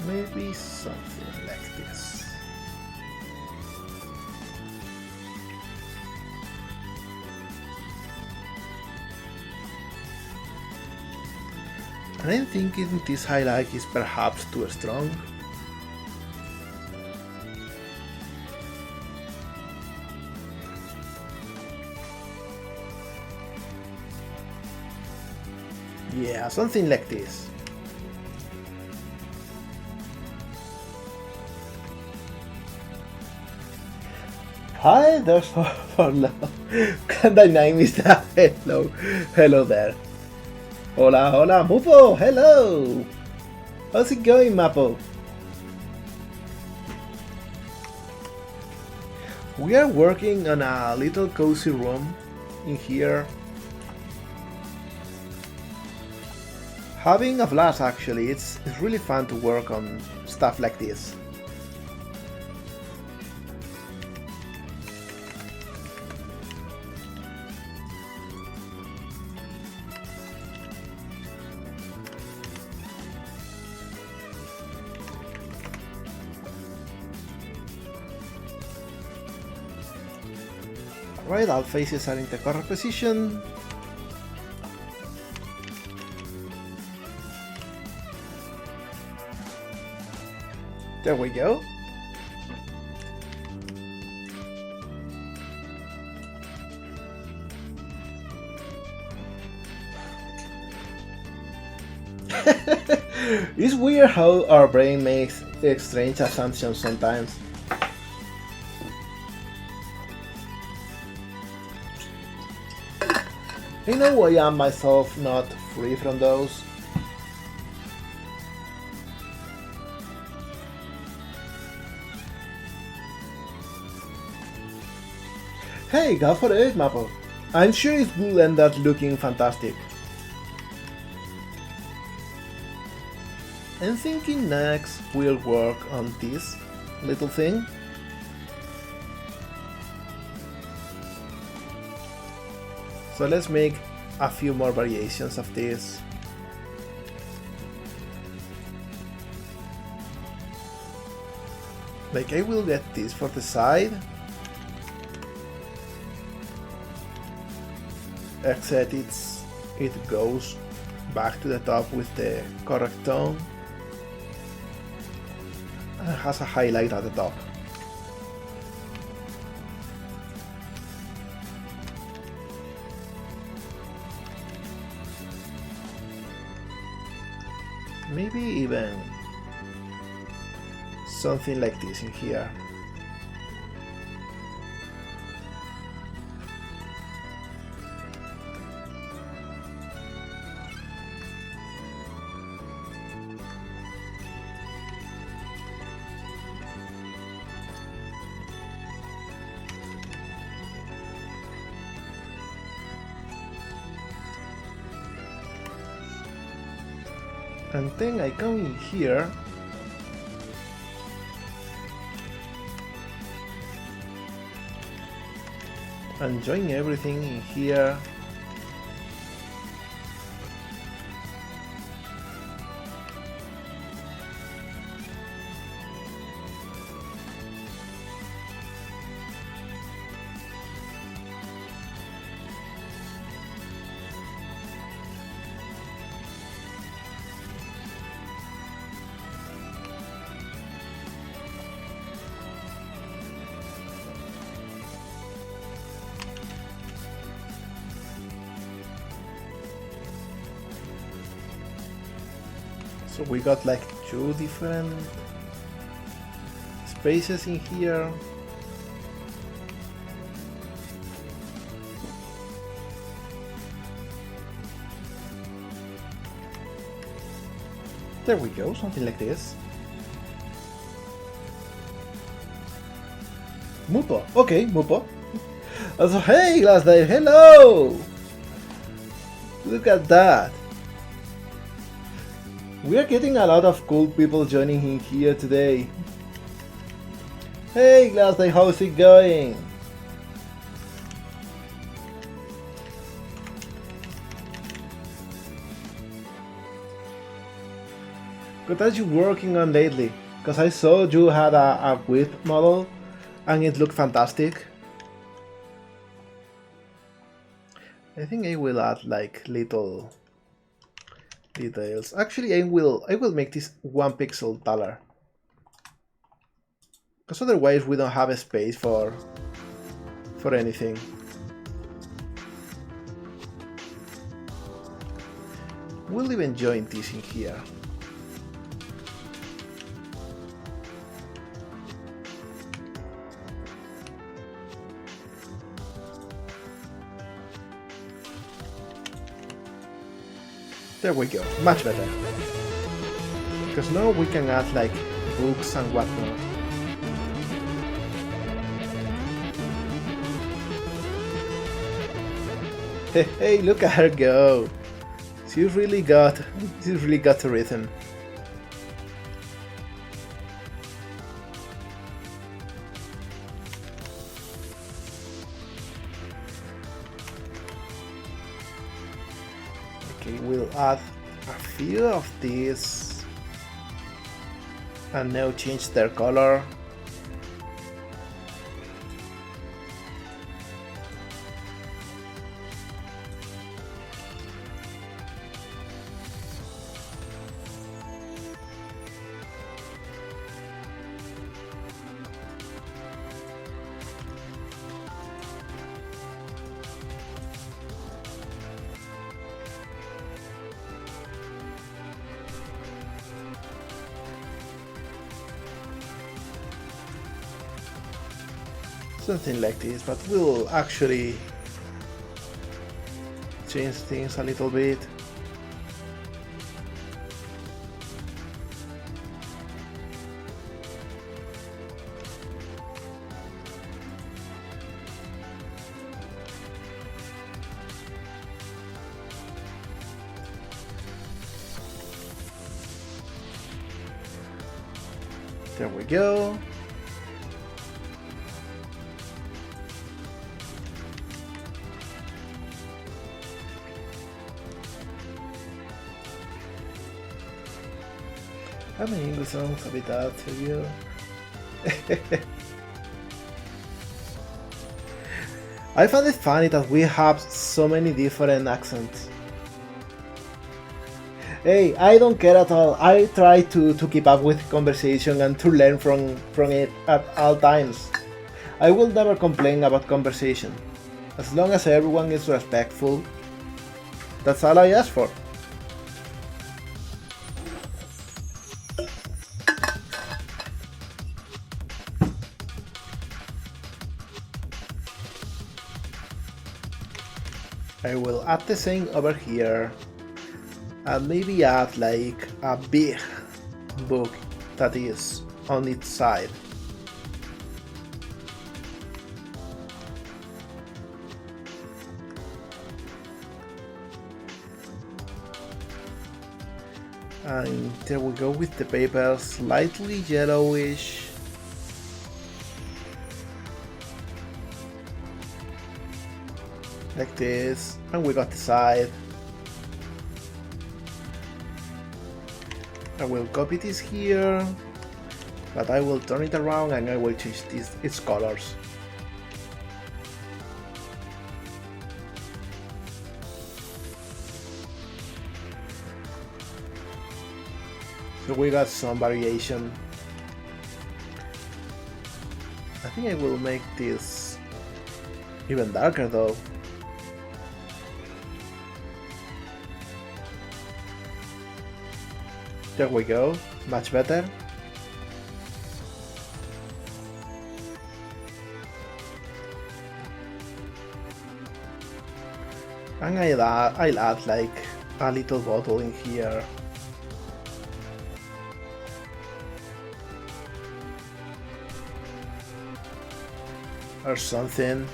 S1: Maybe something like this. And I'm thinking this highlight is perhaps too strong. Yeah, something like this. Hi, there's Forlo. Can I name is that? Hello. Hello there. Hola, hola, Mupo. Hello. How's it going, Mapo? We are working on a little cozy room in here. Having a blast actually, it's really fun to work on stuff like this. Right, all faces are in the correct position. There we go. It's weird how our brain makes strange assumptions sometimes. I know I am myself not free from those. Hey, go for it, Maple. I'm sure it will end up looking fantastic. I'm thinking next we'll work on this little thing. So let's make a few more variations of this. Like I will get this for the side. Except it goes back to the top with the correct tone. And it has a highlight at the top. Maybe even something like this in here. And then I come in here and join everything in here. So we got like 2 different spaces in here. There we go, something like this. Mupo, okay, Mupo. Also, hey, last day, hello! Look at that. We are getting a lot of cool people joining in here today. Hey Glassday, how's it going? What are you working on lately? Because I saw you had a whip model and it looked fantastic. I think I will add like little details. Actually, I will make this 1 pixel taller, because otherwise we don't have a space for anything. We'll even join this in here. There we go, much better. Because now we can add like books and whatnot. Hey, look at her go! She's really got a rhythm. Okay, we'll add a few of these and now change their color. Something like this, but we'll actually change things a little bit. There we go. How many English songs have we done to you? I found it funny that we have so many different accents. Hey, I don't care at all. I try to keep up with conversation and to learn from it at all times. I will never complain about conversation. As long as everyone is respectful, that's all I ask for. I will add the same over here and maybe add like a big book that is on its side. And there we go with the paper, slightly yellowish. Like this, and we got the side. I will copy this here, but I will turn it around and I will change its colors. So we got some variation. I think I will make this even darker though. There we go, much better. And I'll add like a little bottle in here. Or something.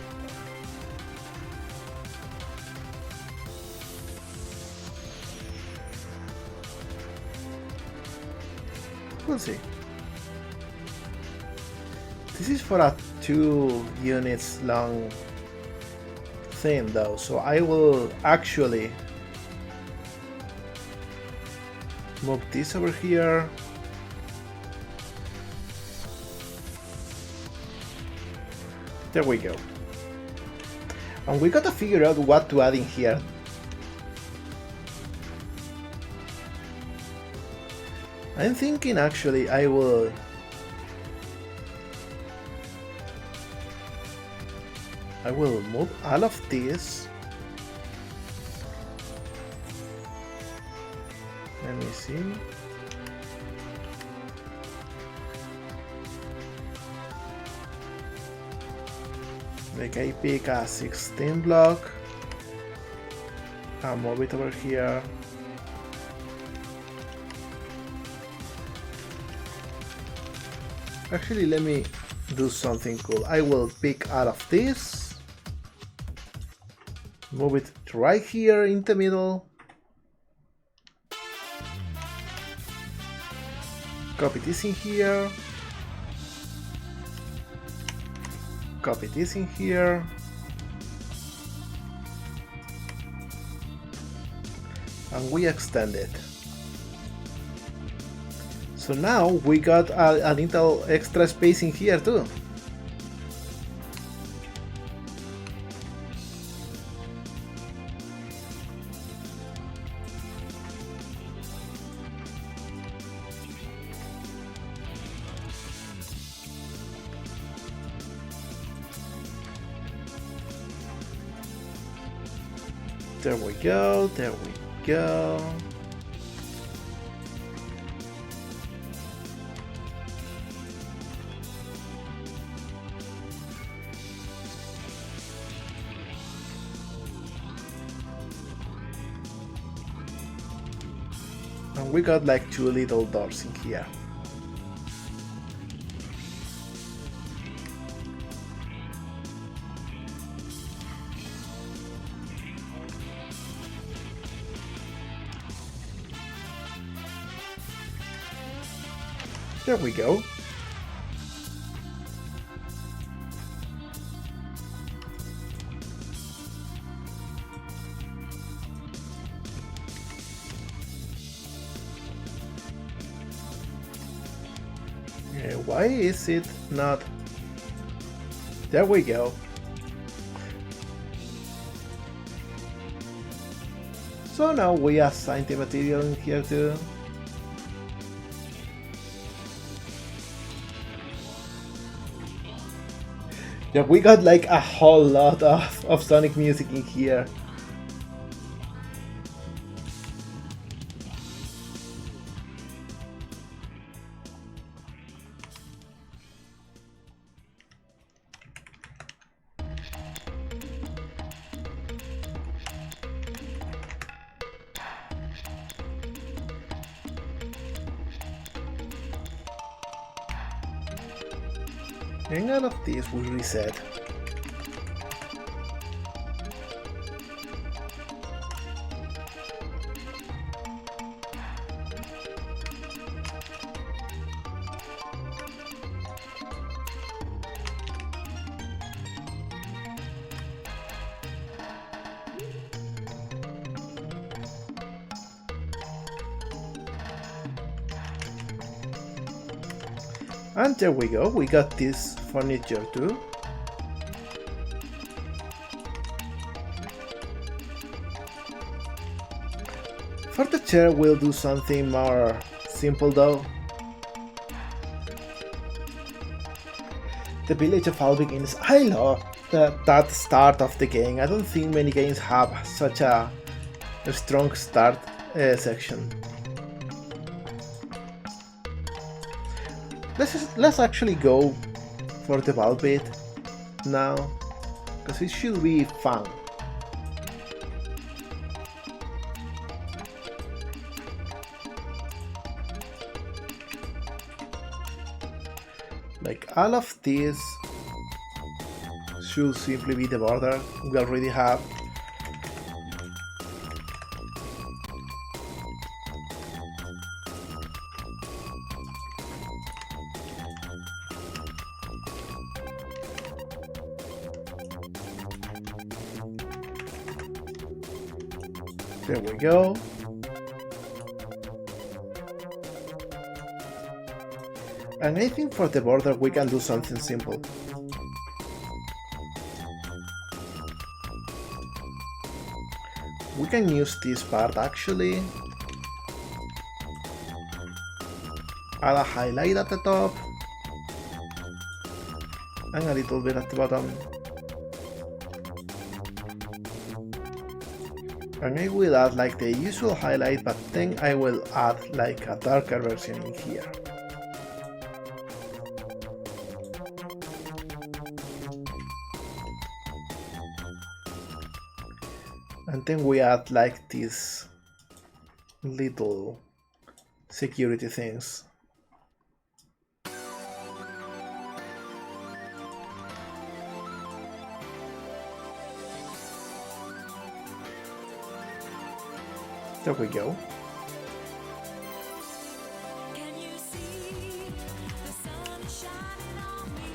S1: We'll see. This is for a 2 units long thing though, so I will actually move this over here. There we go. And we gotta figure out what to add in here. I'm thinking actually I will move all of this. Let me see. Like I pick a 16 block and move it over here. Actually, let me do something cool. I will pick out of this, move it right here in the middle, copy this in here, copy this in here, and we extend it. So now we got a little extra space in here too. There we go, there we go. And we got like 2 little doors in here. There we go. Why is it not? There we go. So now we assign the material in here too. Yeah, we got like a whole lot of Sonic music in here. And all of this will reset. And there we go, we got this furniture too. For the chair we'll do something more simple though. The village of Alvik is... I love that start of the game. I don't think many games have such a strong start section. Let's actually go for the ball bit now, because it should be fun. Like all of this should simply be the border we already have. There we go. And I think for the border we can do something simple. We can use this part actually. Add a highlight at the top. And a little bit at the bottom. And I will add like the usual highlight, but then I will add like a darker version in here. And then we add like these little security things. There we go.
S4: Can you see the sun is shining on me?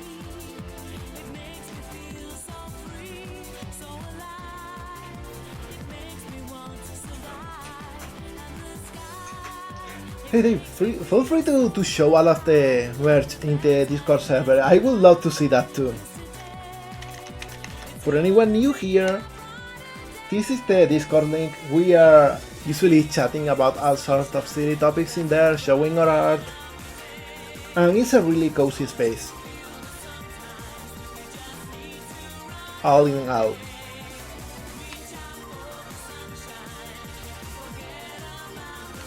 S4: It makes me feel so free, so alive. It makes me want to survive. And the sky.
S1: Hey, feel free to show all of the merch in the Discord server. I would love to see that too. For anyone new here, this is the Discord link. We are usually chatting about all sorts of silly topics in there, showing our art, and it's a really cozy space. All in all.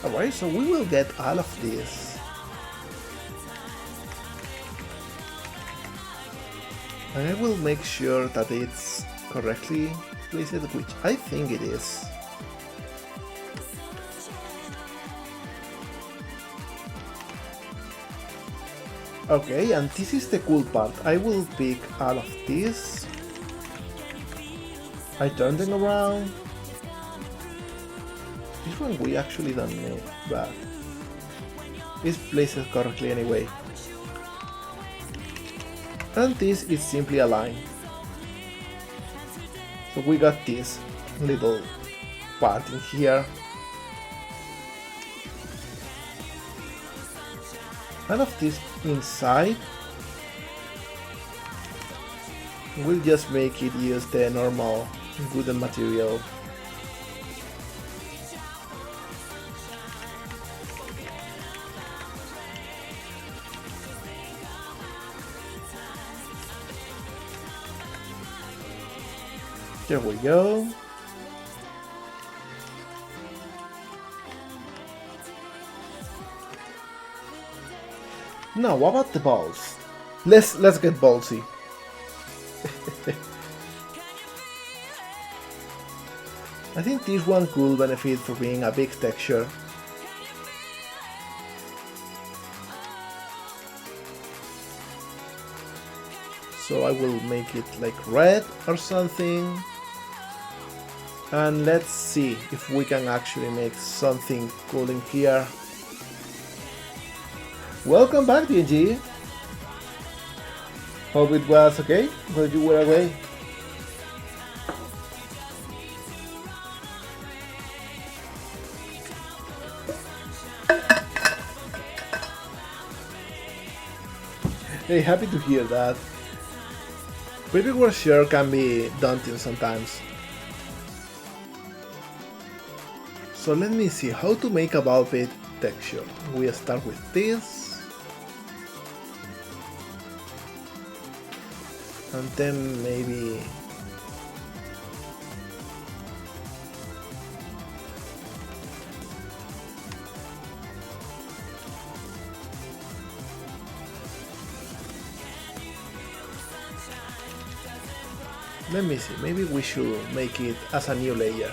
S1: Alright, so we will get all of this. And I will make sure that it's correctly placed, which I think it is. Okay, and this is the cool part. I will pick all of this. I turn them around. This one we actually don't need, but it's placed correctly anyway. And this is simply a line. So we got this little part in here. None of this inside. We'll just make it use the normal wooden material. There we go. Now, what about the balls? Let's get ballsy. I think this one could benefit for being a big texture. So I will make it like red or something. And let's see if we can actually make something cool in here. Welcome back, DNG. Hope it was okay while you were away. Hey, happy to hear that. Paperwork sure can be daunting sometimes. So let me see how to make a ball pit texture. We start with this. And then maybe... Let me see, maybe we should make it as a new layer.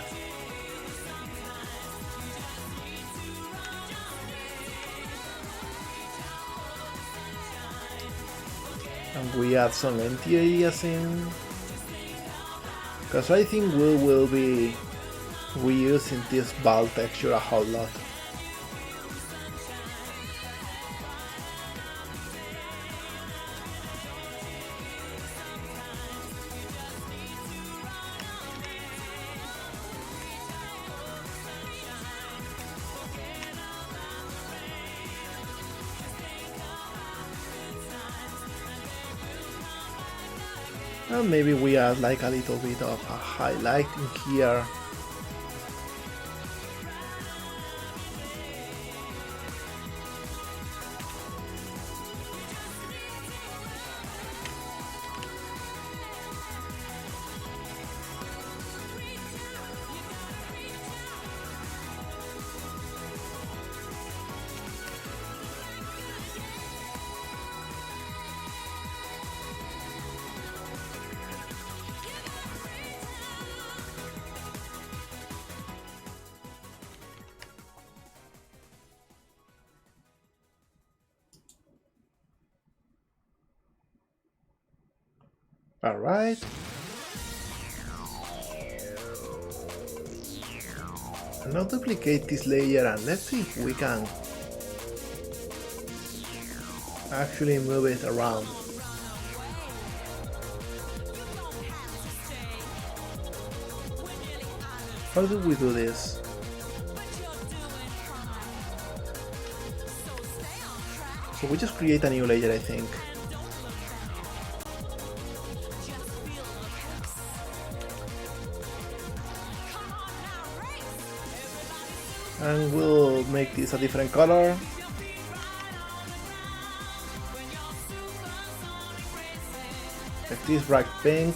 S1: And we add some empty areas in. Because I think we will be reusing this ball texture a whole lot. And maybe we add like a little bit of a highlight in here. Alright. Now duplicate this layer and let's see if we can actually move it around. How do we do this? So we just create a new layer, I think. And we'll make this a different color. Like this bright pink.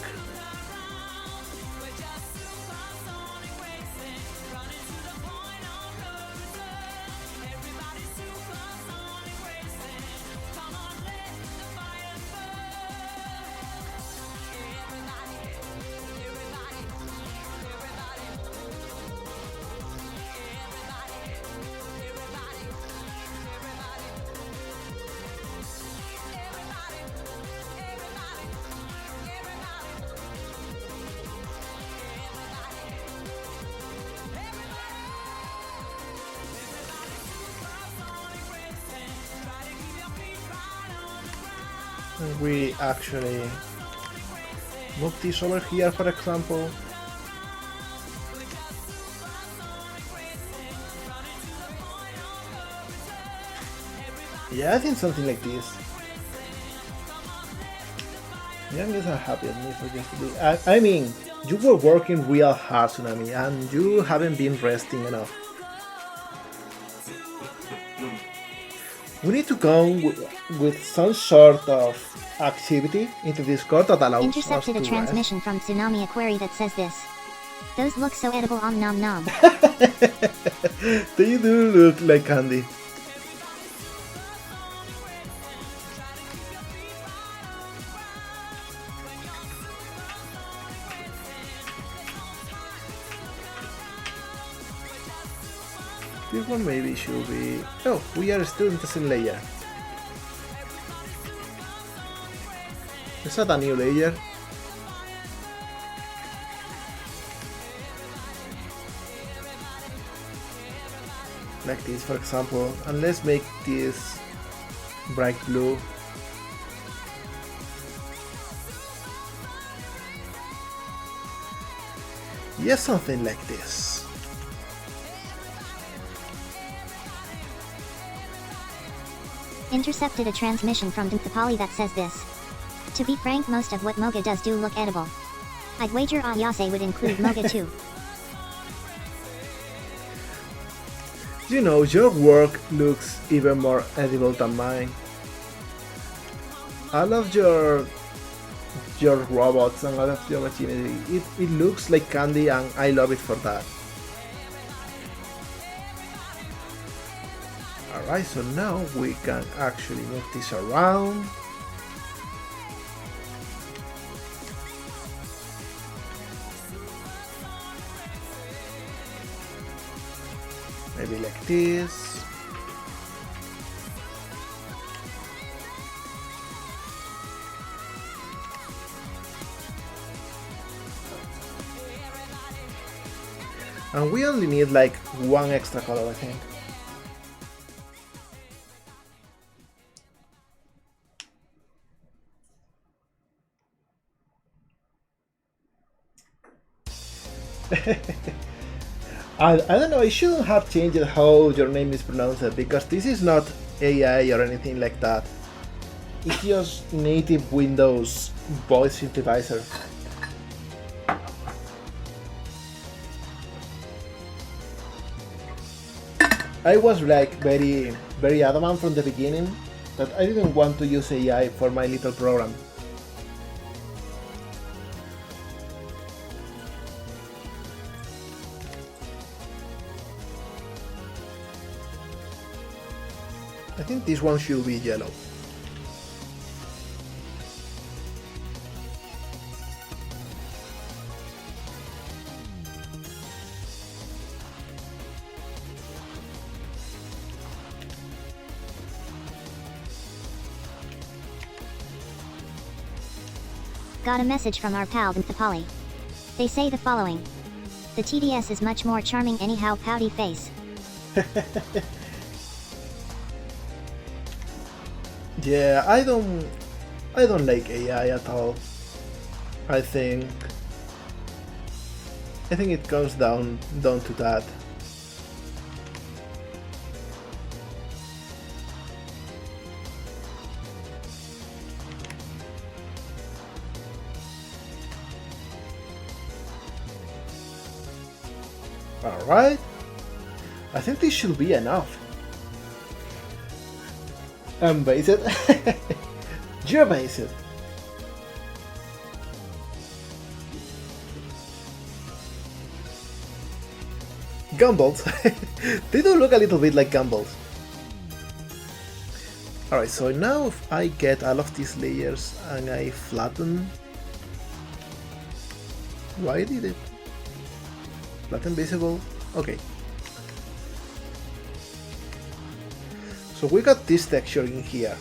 S1: We actually move this over here, for example. Yeah, I think something like this. Young is happy at me for yesterday. I mean, you were working real hard, Tsunami, and you haven't been resting enough. We need to go with some sort of activity into Discord that allows
S2: Intercepted
S1: us
S2: a
S1: to
S2: transmission from Tsunami, a query that says this. Those look so edible, om nom nom.
S1: They do look like candy. This one maybe should be... Oh, we are still in the same layer. Let's add a new layer. Like this, for example. And let's make this bright blue. Yes, something like this.
S2: Intercepted a transmission from Dmthapali that says this. To be frank, most of what Moga does do look edible. I'd wager Ayase would include Moga too.
S1: You know, your work looks even more edible than mine. I love your robots and all of your machinery. It looks like candy and I love it for that. Alright, so now we can actually move this around. Maybe like this. And we only need like one extra color, I think. I don't know, I shouldn't have changed how your name is pronounced because this is not AI or anything like that. It's just native Windows voice synthesizer. I was like very adamant from the beginning that I didn't want to use AI for my little program. I think this one should be yellow.
S2: Got a message from our pal Dmthapali. They say the following. The TDS is much more charming anyhow, pouty face.
S1: Yeah, I don't like AI at all. I think it comes down to that. Alright. I think this should be enough. Base it. Base it. Gumballs. They do look a little bit like gumballs. Alright, so now if I get all of these layers and I flatten. Why did it? Flatten visible? Okay. So we got this texture in here.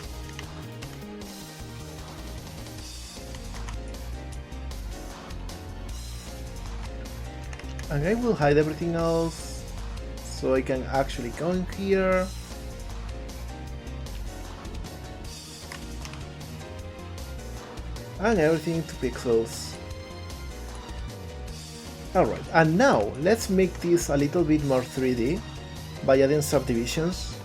S1: And I will hide everything else so I can actually go in here. And everything to pixels. Alright, and now let's make this a little bit more 3D by adding subdivisions.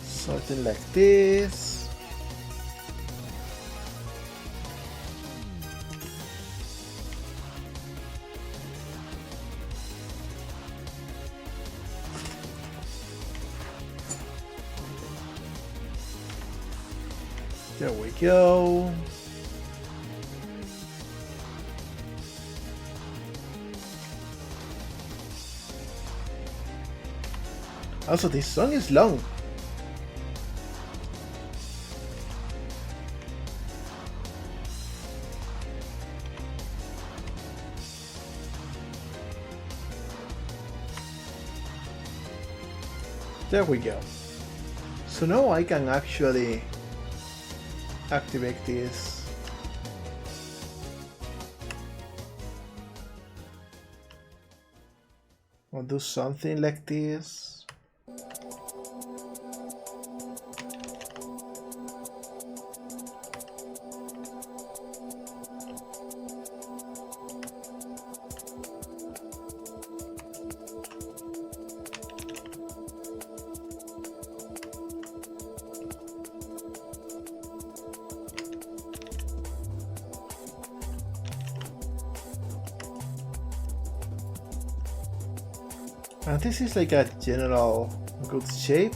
S1: Something like this. There we go. Also, this song is long. There we go. So now I can actually activate this. Or do something like this. And this is like a general good shape.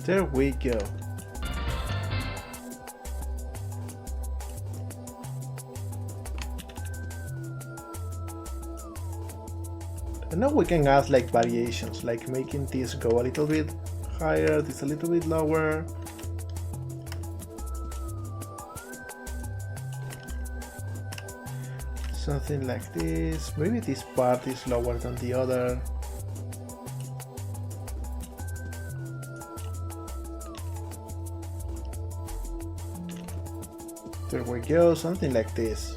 S1: There we go. And now we can add like variations, like making this go a little bit higher, this a little bit lower. Something like this. Maybe this part is lower than the other. There we go, something like this.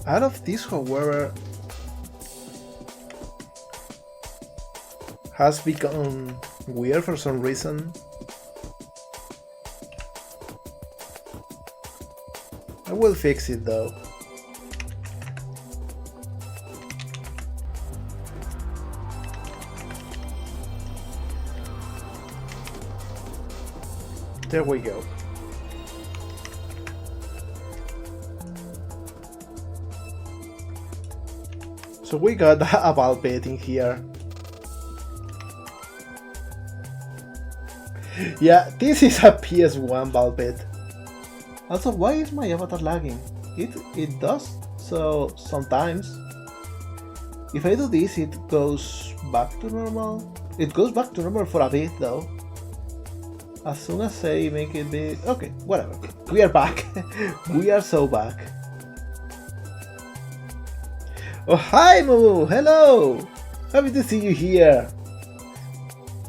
S1: Out of this, however, has become weird for some reason. I will fix it though. There we go. So we got a ball pit in here. Yeah, this is a PS1 ball pit. Also, why is my avatar lagging? It does so sometimes. If I do this, it goes back to normal. It goes back to normal for a bit though. As soon as I make it big... Okay, whatever. We are back. We are so back. Oh, hi Moo! Hello! Happy to see you here.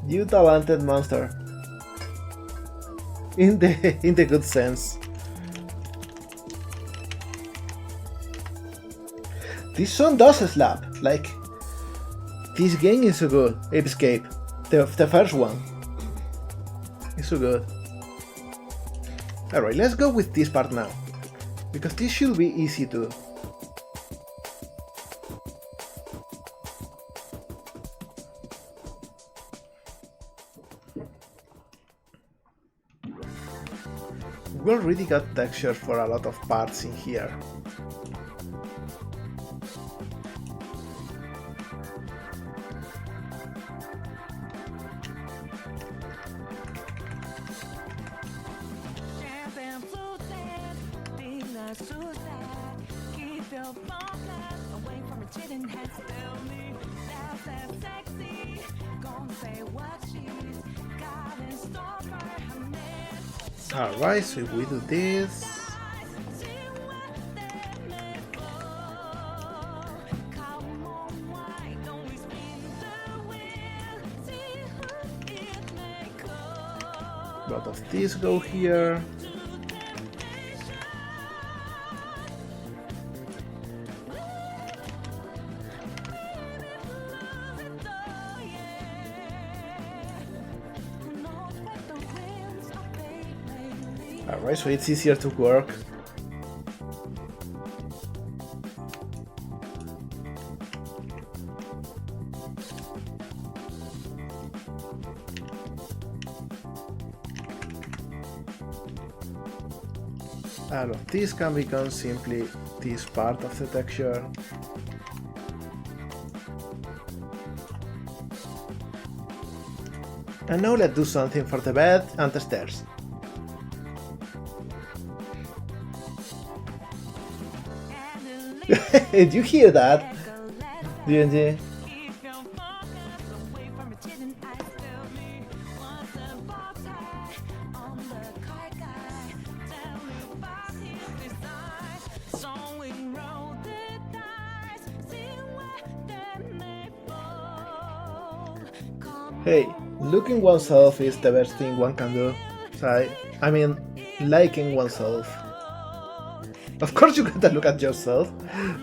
S1: You talented monster. In the good sense. This song does slap. Like, this game is so good. Ape Escape. The first one. It's so good. Alright, let's go with this part now. Because this should be easy too. We already got texture for a lot of parts in here. Alright, so we do this. A lot of these go here. Alright, so it's easier to work. All of this can become simply this part of the texture. And now let's do something for the bed and the stairs. Did you hear that? DNG? Hey, looking oneself is the best thing one can do. I mean, liking oneself. Of course you gotta look at yourself,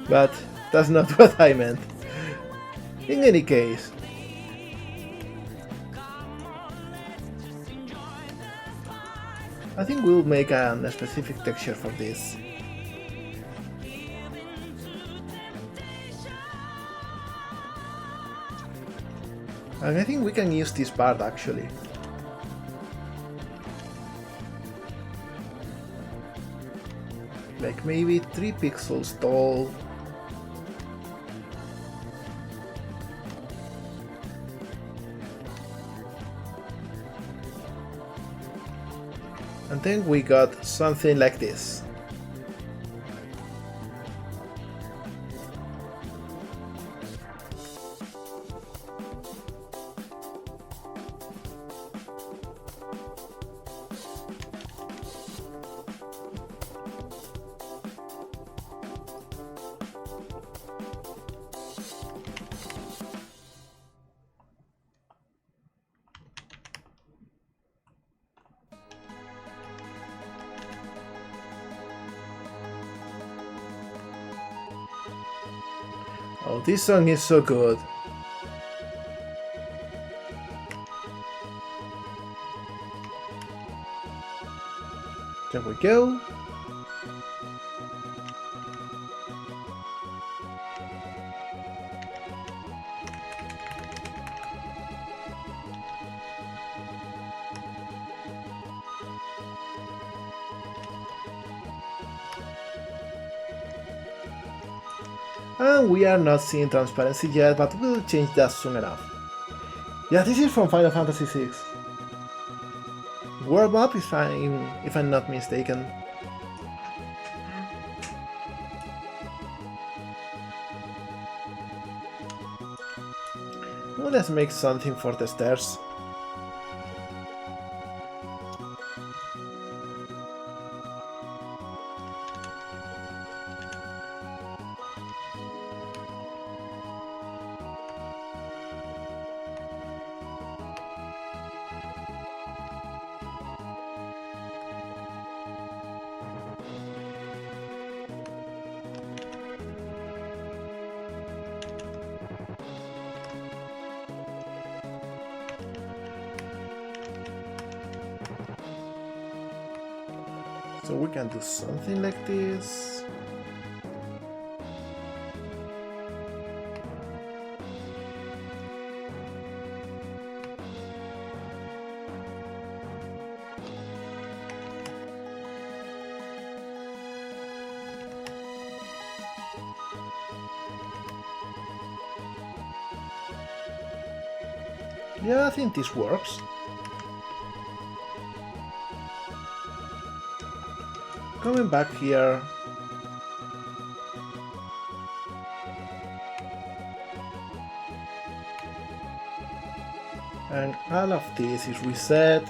S1: but that's not what I meant. In any case. I think we'll make a specific texture for this. And I think we can use this part actually. Like maybe 3 pixels tall. And then we got something like this. Oh, this song is so good. There we go. And we are not seeing transparency yet, but we'll change that soon enough. Yeah, this is from Final Fantasy VI. World map, if I'm not mistaken. Well, let's make something for the stairs. So we can do something like this. Yeah, I think this works. Coming back here. And all of this is reset.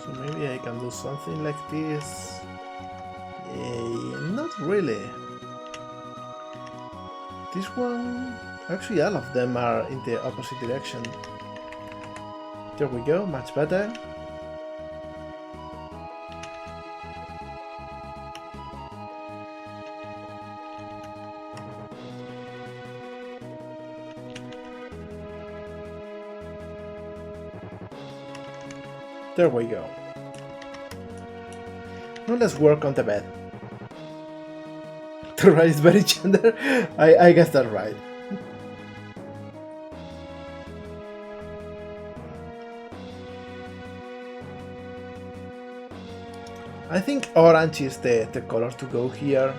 S1: So maybe I can do something like this. Not really. This one, actually all of them are in the opposite direction. There we go, much better. There we go. Now let's work on the bed. The right is very gender. I guess that's right. I think orange is the color to go here.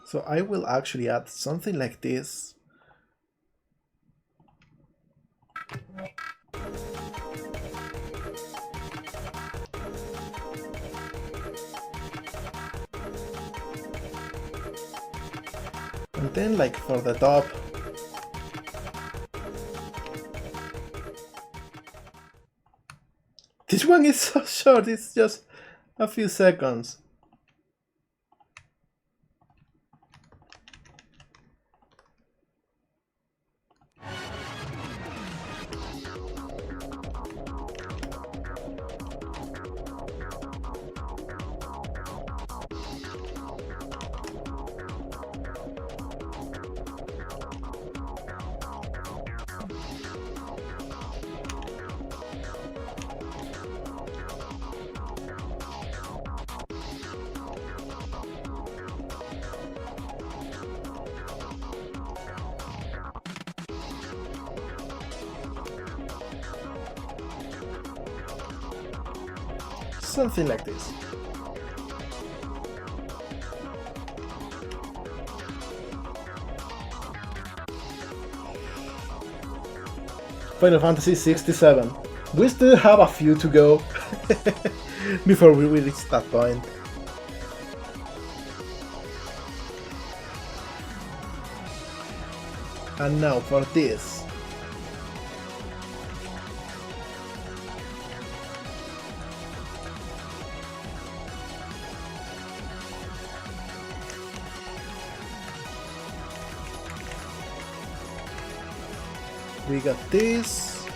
S1: So I will actually add something like this. And then like for the top. This one is so short, it's just a few seconds. Something like this. Final Fantasy 67. We still have a few to go before we reach that point. And now for this. We got this.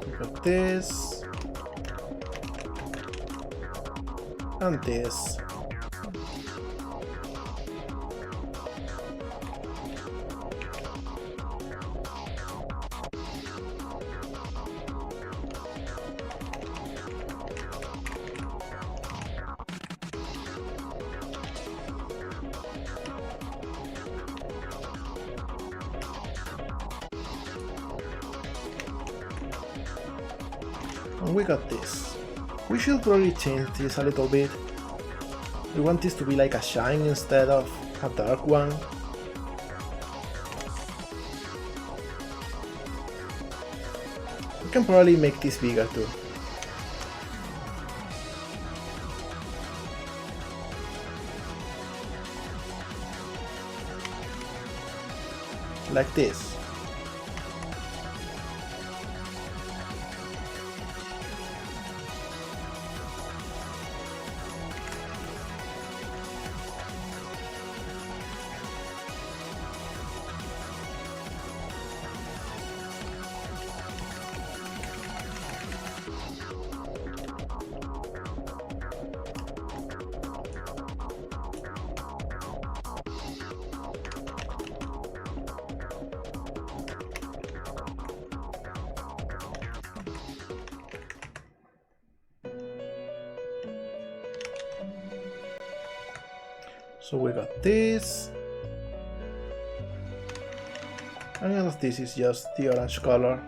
S1: We got this. And this. And we got this. We should probably change this a little bit. We want this to be like a shine instead of a dark one. We can probably make this bigger too. Like this. So we got this. And all of this is just the orange color.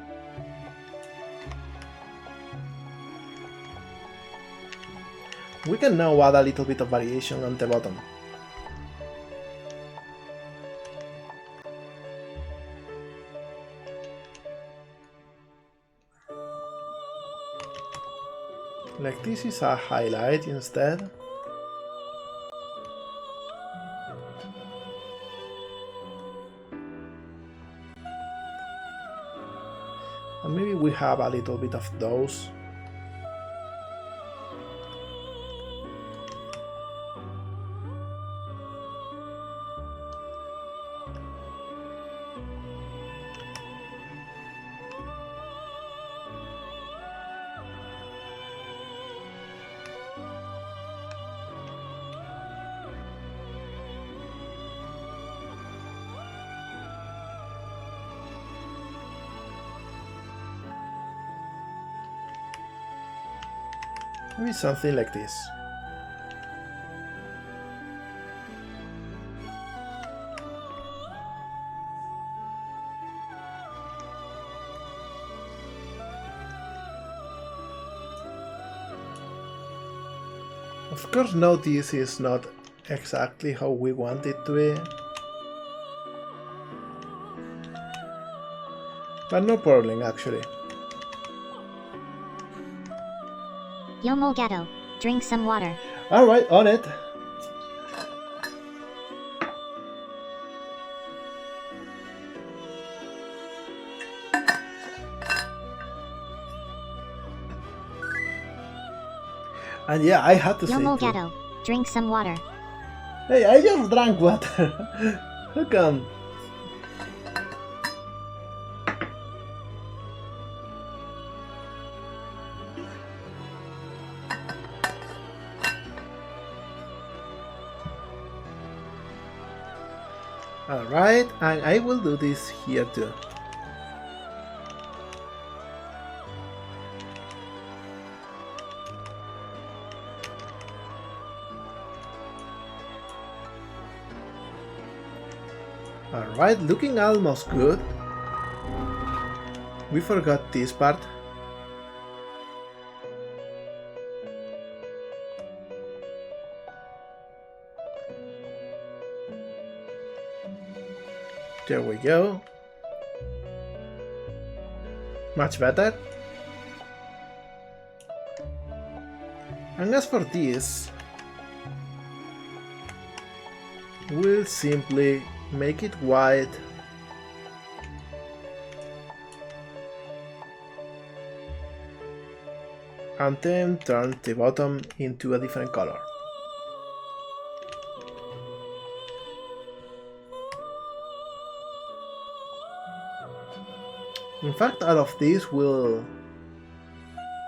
S1: We can now add a little bit of variation on the bottom. Like this is a highlight instead. And maybe we have a little bit of those. Maybe something like this. Of course, now this is not exactly how we want it to be. But no problem, actually.
S2: Yo mol gato, drink some water.
S1: Alright, on it. And yeah, I had to
S2: Yo
S1: say
S2: mol
S1: too.
S2: gato, drink some water.
S1: Hey, I just drank water. How come? Alright, and I will do this here too. Alright, looking almost good. We forgot this part. There we go. Much better. And as for this, we'll simply make it white and then turn the bottom into a different color. In fact, all of this will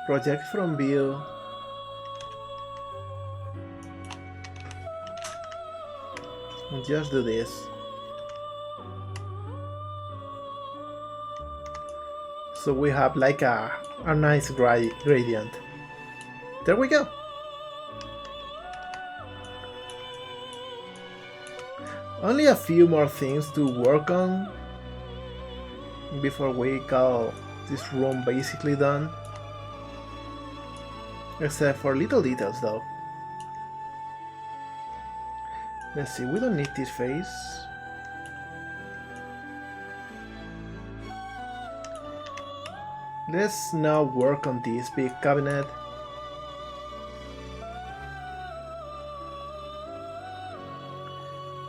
S1: project from view and just do this. So we have like a nice gradient. There we go. Only a few more things to work on before we call this room basically done. Except for little details though. Let's see, we don't need this face. Let's now work on this big cabinet.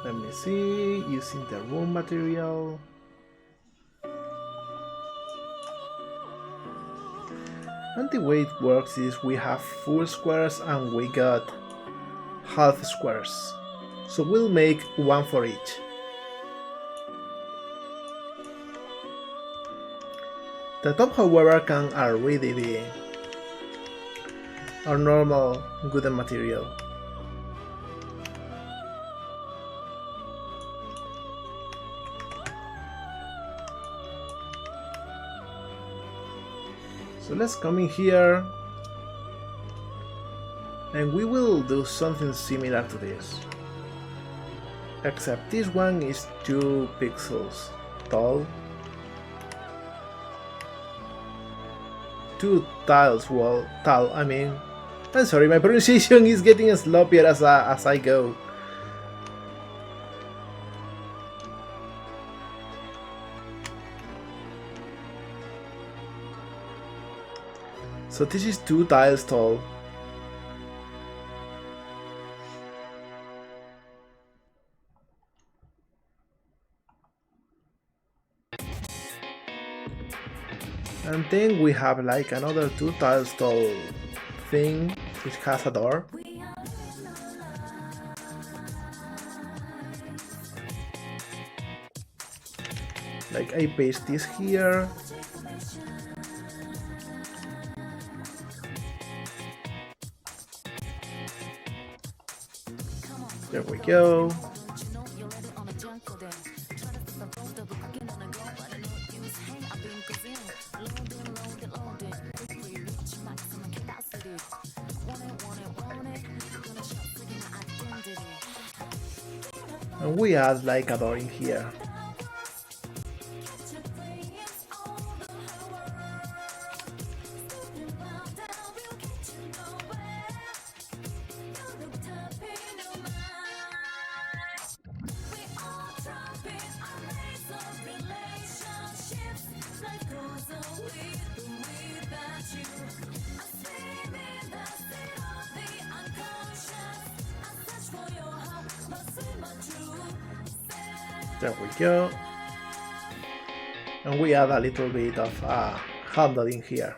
S1: Let me see, using the room material. And the way it works is we have full squares and we got half squares. So we'll make one for each. The top, however, can already be our normal wooden material. So let's come in here and we will do something similar to this. Except this one is 2 pixels tall. 2 tiles tall, I mean. I'm sorry, my pronunciation is getting sloppier as I go. So this is 2 tiles tall. And then we have like another 2 tiles tall thing which has a door. Like I paste this here. There we go. And we add like a door in here. There we go. And we add a little bit of handling here.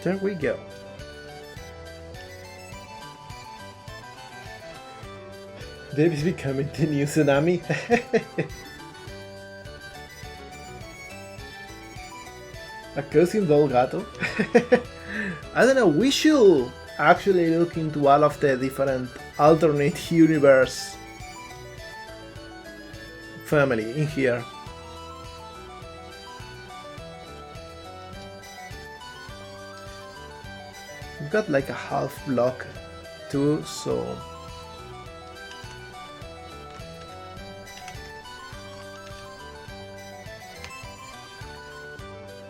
S1: There we go. Dave is becoming the new tsunami. A cousin Dolgato. I don't know, we should actually look into all of the different alternate universe family in here. We've got like a half block too, so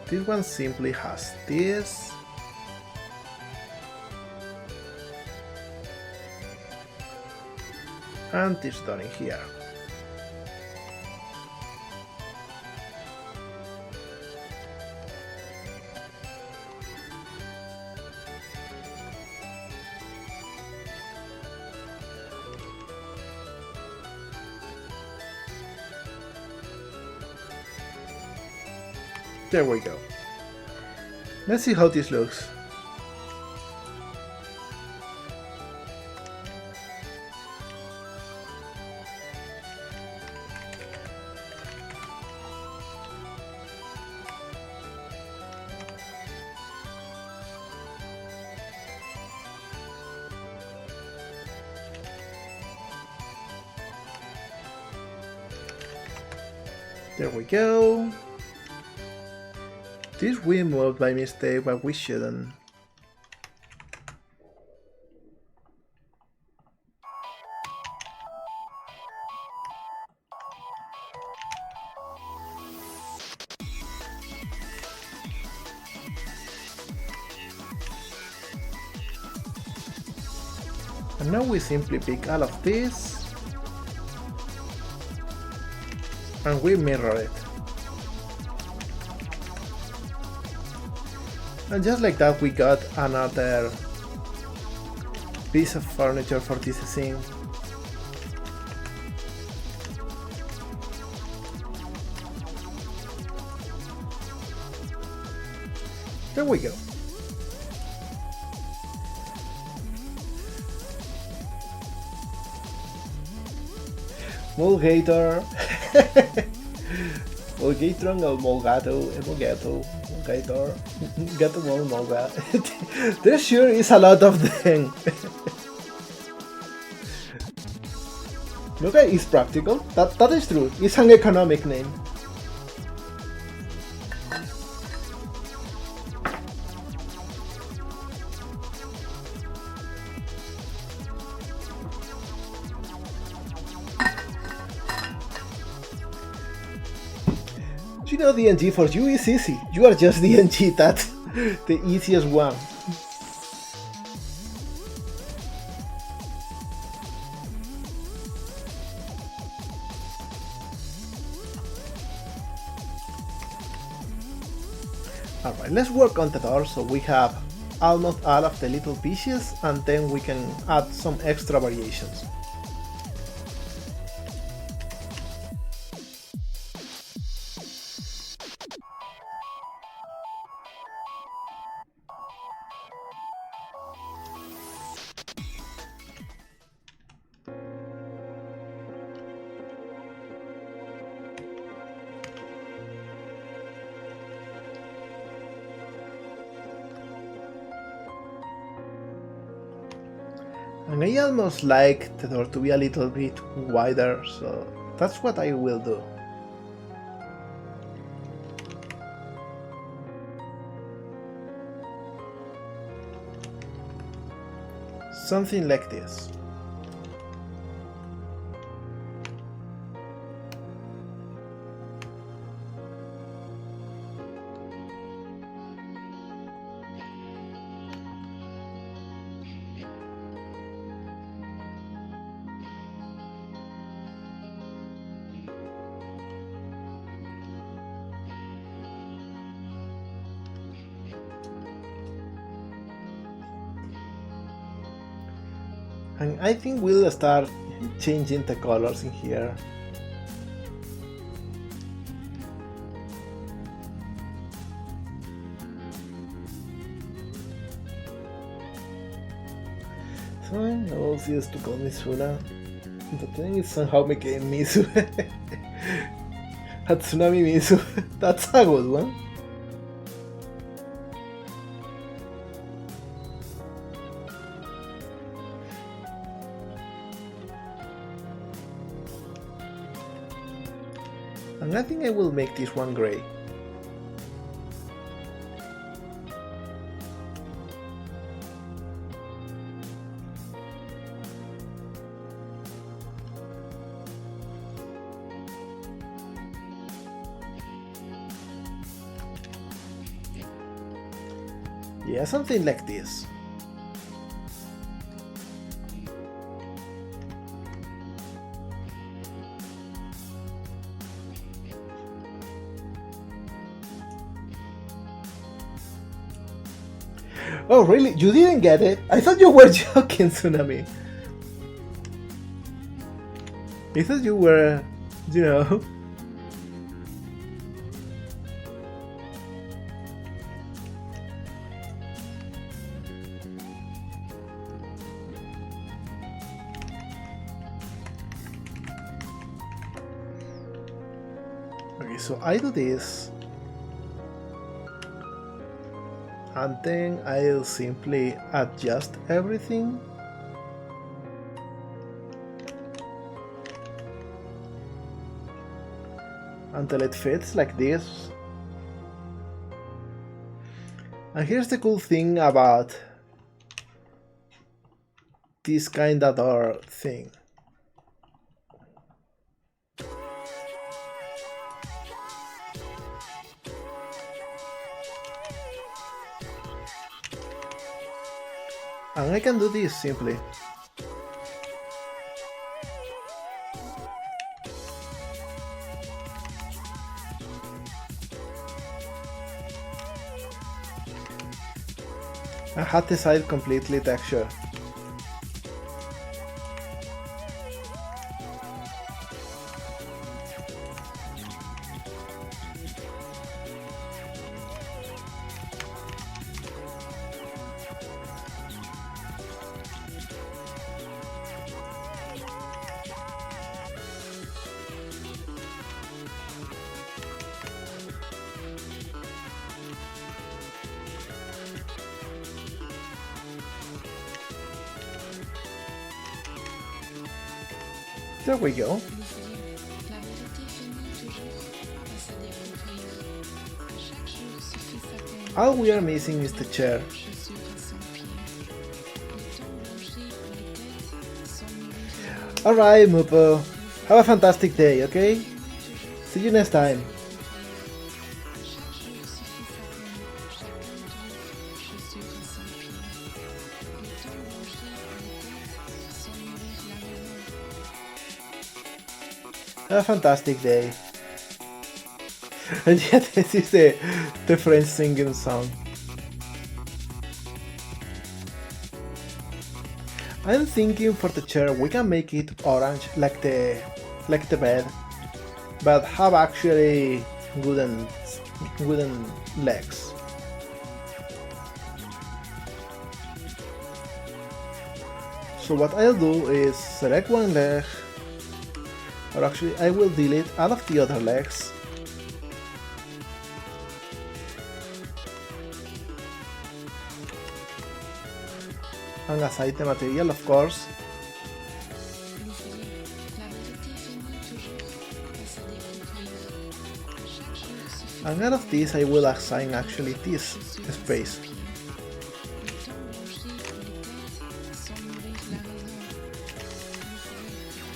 S1: this one simply has this. And this done in here. There we go. Let's see how this looks. There we go. This we moved by mistake, but we shouldn't. And now we simply pick all of this and we mirror it. And just like that we got another piece of furniture for this scene. There we go. Mulgator. Mulgatron o Mulgato, Mulgato, Mulgator, Gato Mulga. There sure is a lot of them. Okay, it's practical. That is true. It's an economic name. You know, DNG for you is easy. You are just DNG, that's the easiest one. Alright, let's work on the door so we have almost all of the little pieces and then we can add some extra variations. And I almost like the door to be a little bit wider, so that's what I will do. Something like this. And I think we'll start changing the colors in here. So I also used to call Mizuna. The thing is somehow making Mizu. Hatsunami Mizu. That's a good one. And I think I will make this one gray. Yeah, something like this. Oh really? You didn't get it? I thought you were joking, Tsunami. I thought you were, you know... Okay, so I do this. And then I'll simply adjust everything. Until it fits like this. And here's the cool thing about this kind of door thing. And I can do this simply. I had the side completely textured. There we go.
S5: La vérité finit toujours par se découvrir. À chaque jour suffit sa peine.
S1: All we are missing is the chair.
S5: Chaussures à son pied. Le temps blanchit les têtes sans mourir la nuit.
S1: Alright, Mupo. Have a fantastic day, okay? See you next time.
S5: Chaque jour suffit sa peine. Chacun trouve chaussures à son pied. Le temps blanchit les têtes sans mourir la nuit.
S1: Have a fantastic day. And yet this is the French singing song. I'm thinking for the chair we can make it orange like the bed, but have actually wooden legs. So what I'll do is select one leg, or actually I will delete all of the other legs. And aside the material, of course.
S5: L'ouvrier, la vérité finit toujours par se découvrir. À chaque jour suffit
S1: And out of this I will assign actually this space.
S5: Le temps blanchit les têtes sans mourir la raison.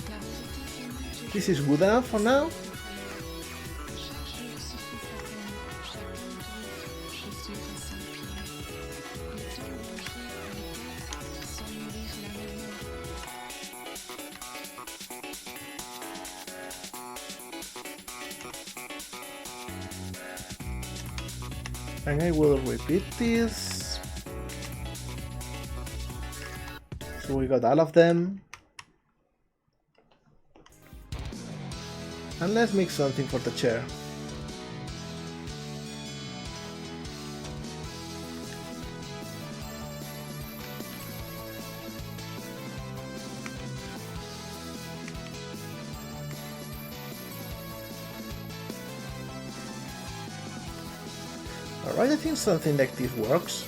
S5: La vérité finit toujours.
S1: This is good enough for now.
S5: Chaque jour suffit sa peine. Chacun trouve chaussures à son pied. Le temps blanchit les têtes sans mourir la raison.
S1: And I will repeat this. So we got all of them. And let's make something for the chair. Alright, I think something like this works.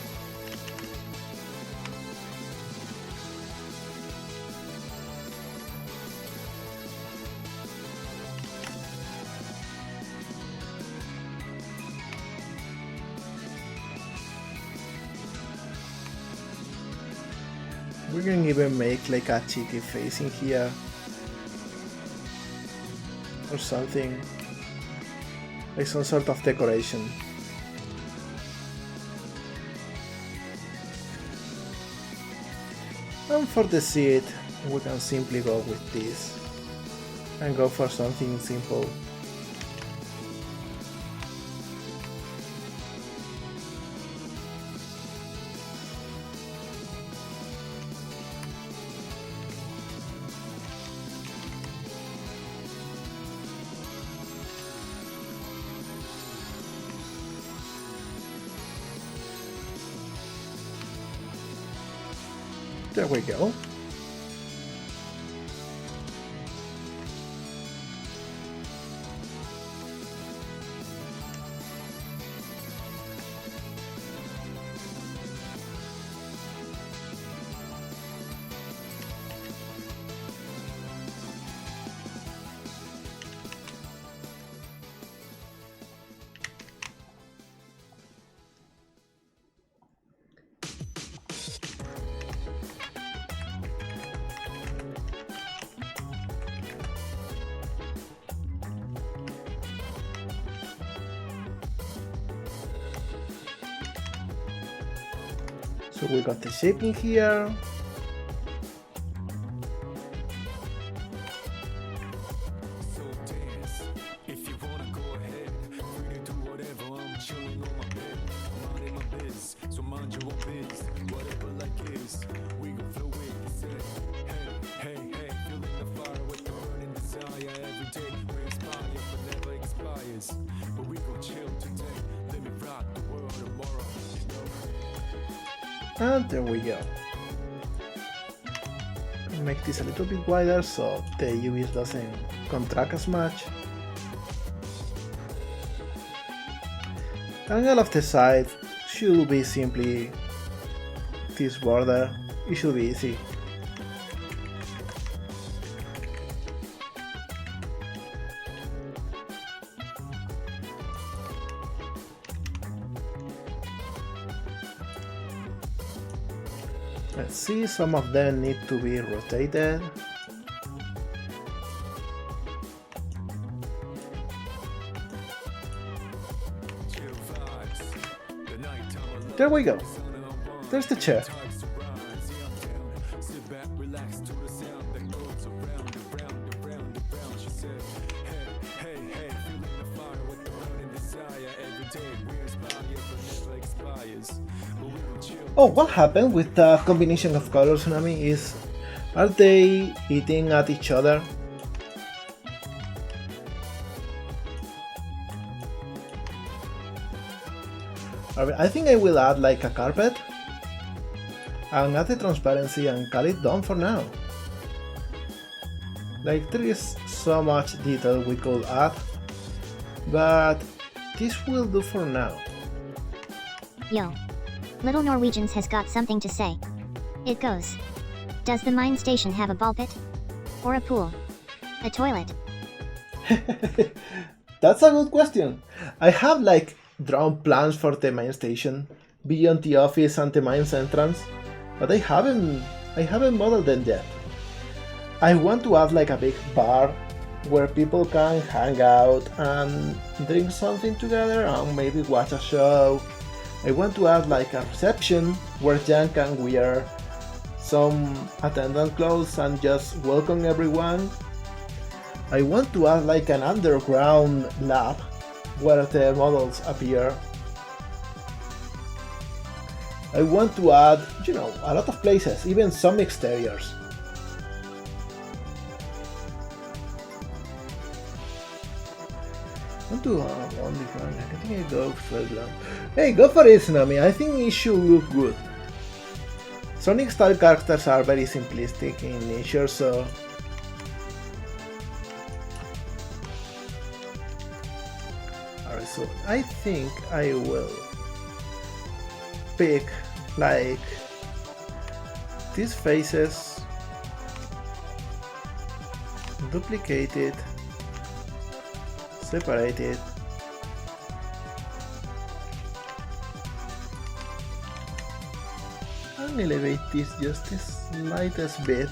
S1: We can even make like a cheeky face in here. Or something. Like some sort of decoration. And for the seat, we can simply go with this. And go for something simple. There we go. So we got the shape in here.
S6: So dance, if you wanna go ahead, free to do whatever, I'm chilling on my bed, I'm minding my biz, so mind your own biz, whatever like is, we gon' flow with the set, hey, hey, hey, feeling the fire with the burning desire, every day we inspire, but never expires, but we gon' chill today, let me rock the world tomorrow, you know?
S1: And there we go. Make this a little bit wider so the UVs doesn't contract as much. And all of the sides should be simply this border. It should be easy. Let's see, some of them need to be rotated.
S6: Chill vibes, the nighttime
S1: There we go. There's the chair.
S6: Sit back, relax to the sound that goes around, around, around, around. She said, hey, hey, hey, feeling the fire with the burning desire. Every day we inspire, but never expires. But we will chill.
S1: Oh, what happened with the combination of colors, Tsunami? Are they eating at each other? I think I will add like a carpet and add the transparency and call it done for now. Like there is so much detail we could add, but this will do for now.
S2: Yo. Little Norwegians has got something to say. It goes. Does the mine station have a ball pit? Or a pool? A toilet?
S1: That's a good question. I have like drawn plans for the main station beyond the office and the mine's entrance, but I haven't modeled them yet. I want to add like a big bar where people can hang out and drink something together and maybe watch a show. I want to add like a reception where Jan can wear some attendant clothes and just welcome everyone. I want to add like an underground lab where the models appear. I want to add, you know, a lot of places, even some exteriors. I want to one different. I think I go for long. Hey, go for it, Tsunami. I think it should look good. Sonic style characters are very simplistic in nature, so alright, so I think I will pick like these faces, duplicate it, separate it, and elevate this just the slightest bit.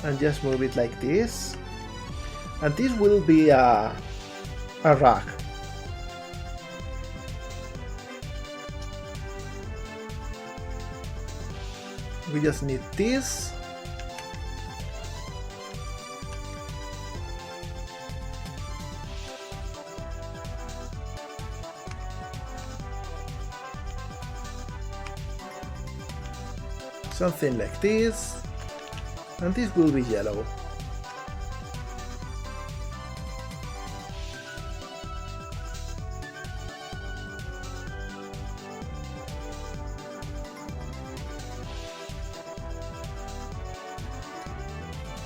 S1: And just move it like this. And this will be a rack. We just need this. Something like this. And this will be yellow.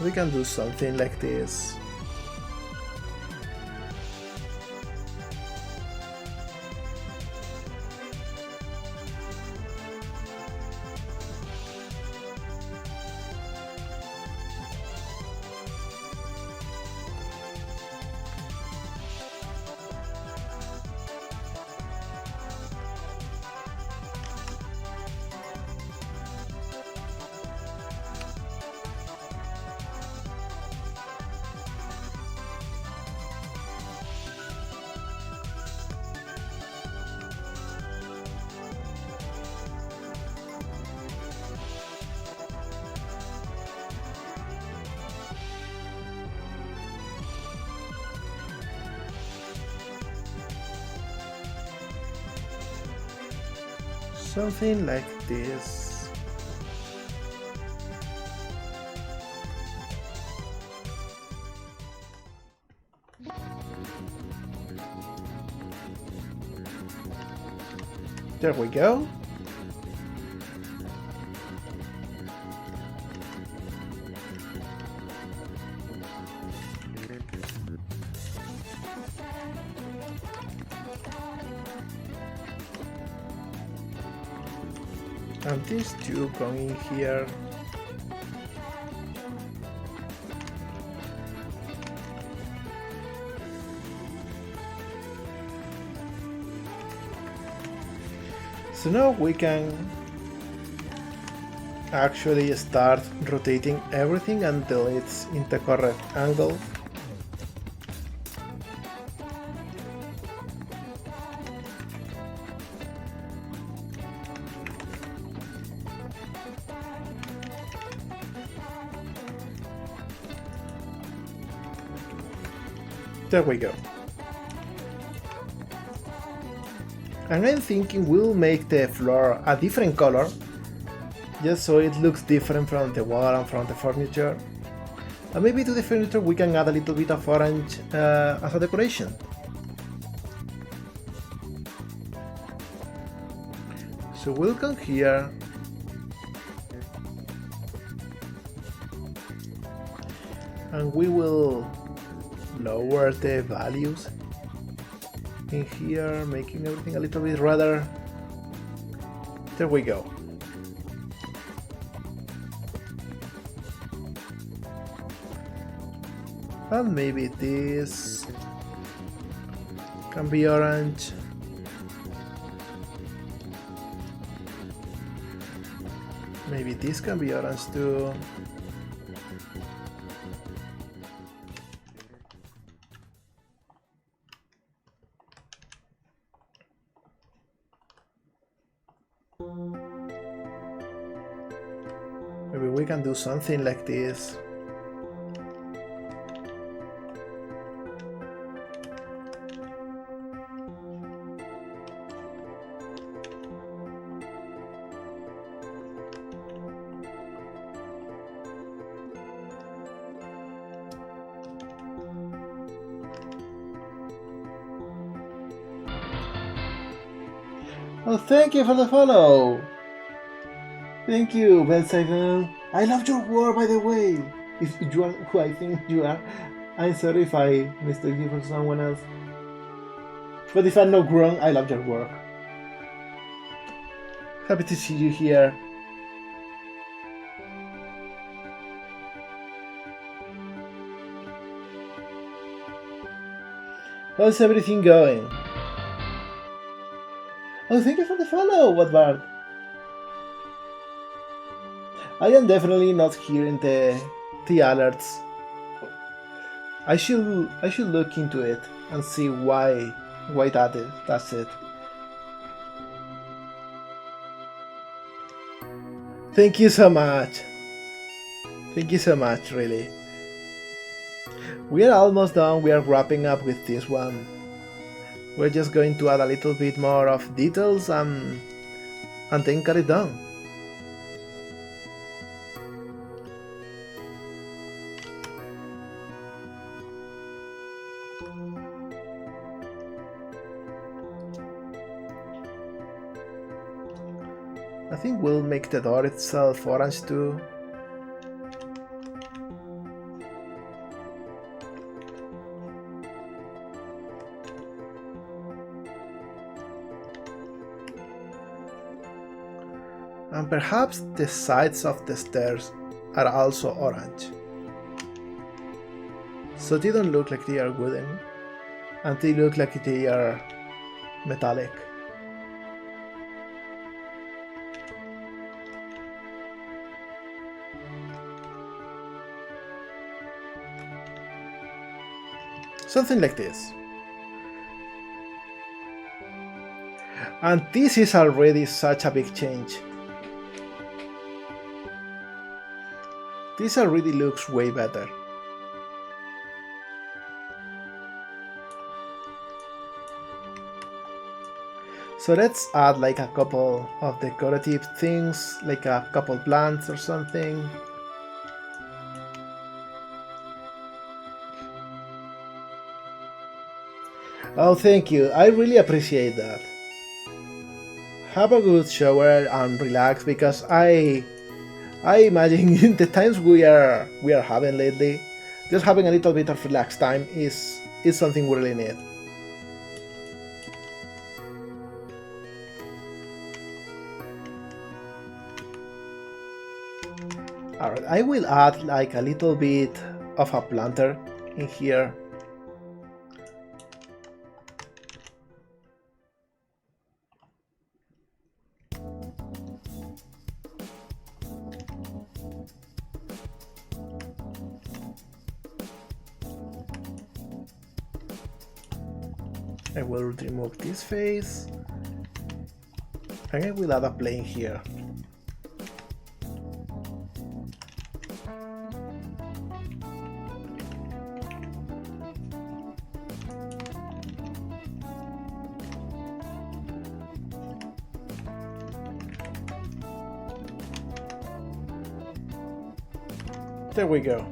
S1: We can do something like this. Something like this. There we go. And these two going here. So now we can actually start rotating everything until it's in the correct angle. There we go. And I'm thinking we'll make the floor a different color, just so it looks different from the wall and from the furniture. And maybe to the furniture we can add a little bit of orange as a decoration. So we'll come here. And we will lower the values in here, making everything a little bit redder. There we go. And maybe this can be orange. Maybe this can be orange too. Maybe we can do something like this. Oh, thank you for the follow. Thank you, Bell7. I love your work, by the way. If you are who I think you are, I'm sorry if I mistook you for someone else. But if I'm not wrong, I love your work. Happy to see you here. How's everything going? Oh, thank you for the follow, Wadbard. I am definitely not hearing the alerts. I should look into it and see why that is. That's it. Thank you so much. Thank you so much, really. We are almost done. We are wrapping up with this one. We're just going to add a little bit more of details and then cut it done. I think we'll make the door itself orange too. And perhaps the sides of the stairs are also orange. So they don't look like they are wooden, and they look like they are metallic. Something like this. And this is already such a big change. This already looks way better. So let's add like a couple of decorative things, like a couple plants or something. Oh, thank you. I really appreciate that. Have a good shower and relax, because I imagine the times we are having lately, just having a little bit of relaxed time is something we really need. Alright, I will add like a little bit of a planter in here. I will remove this face, and I will add a plane here. There we go.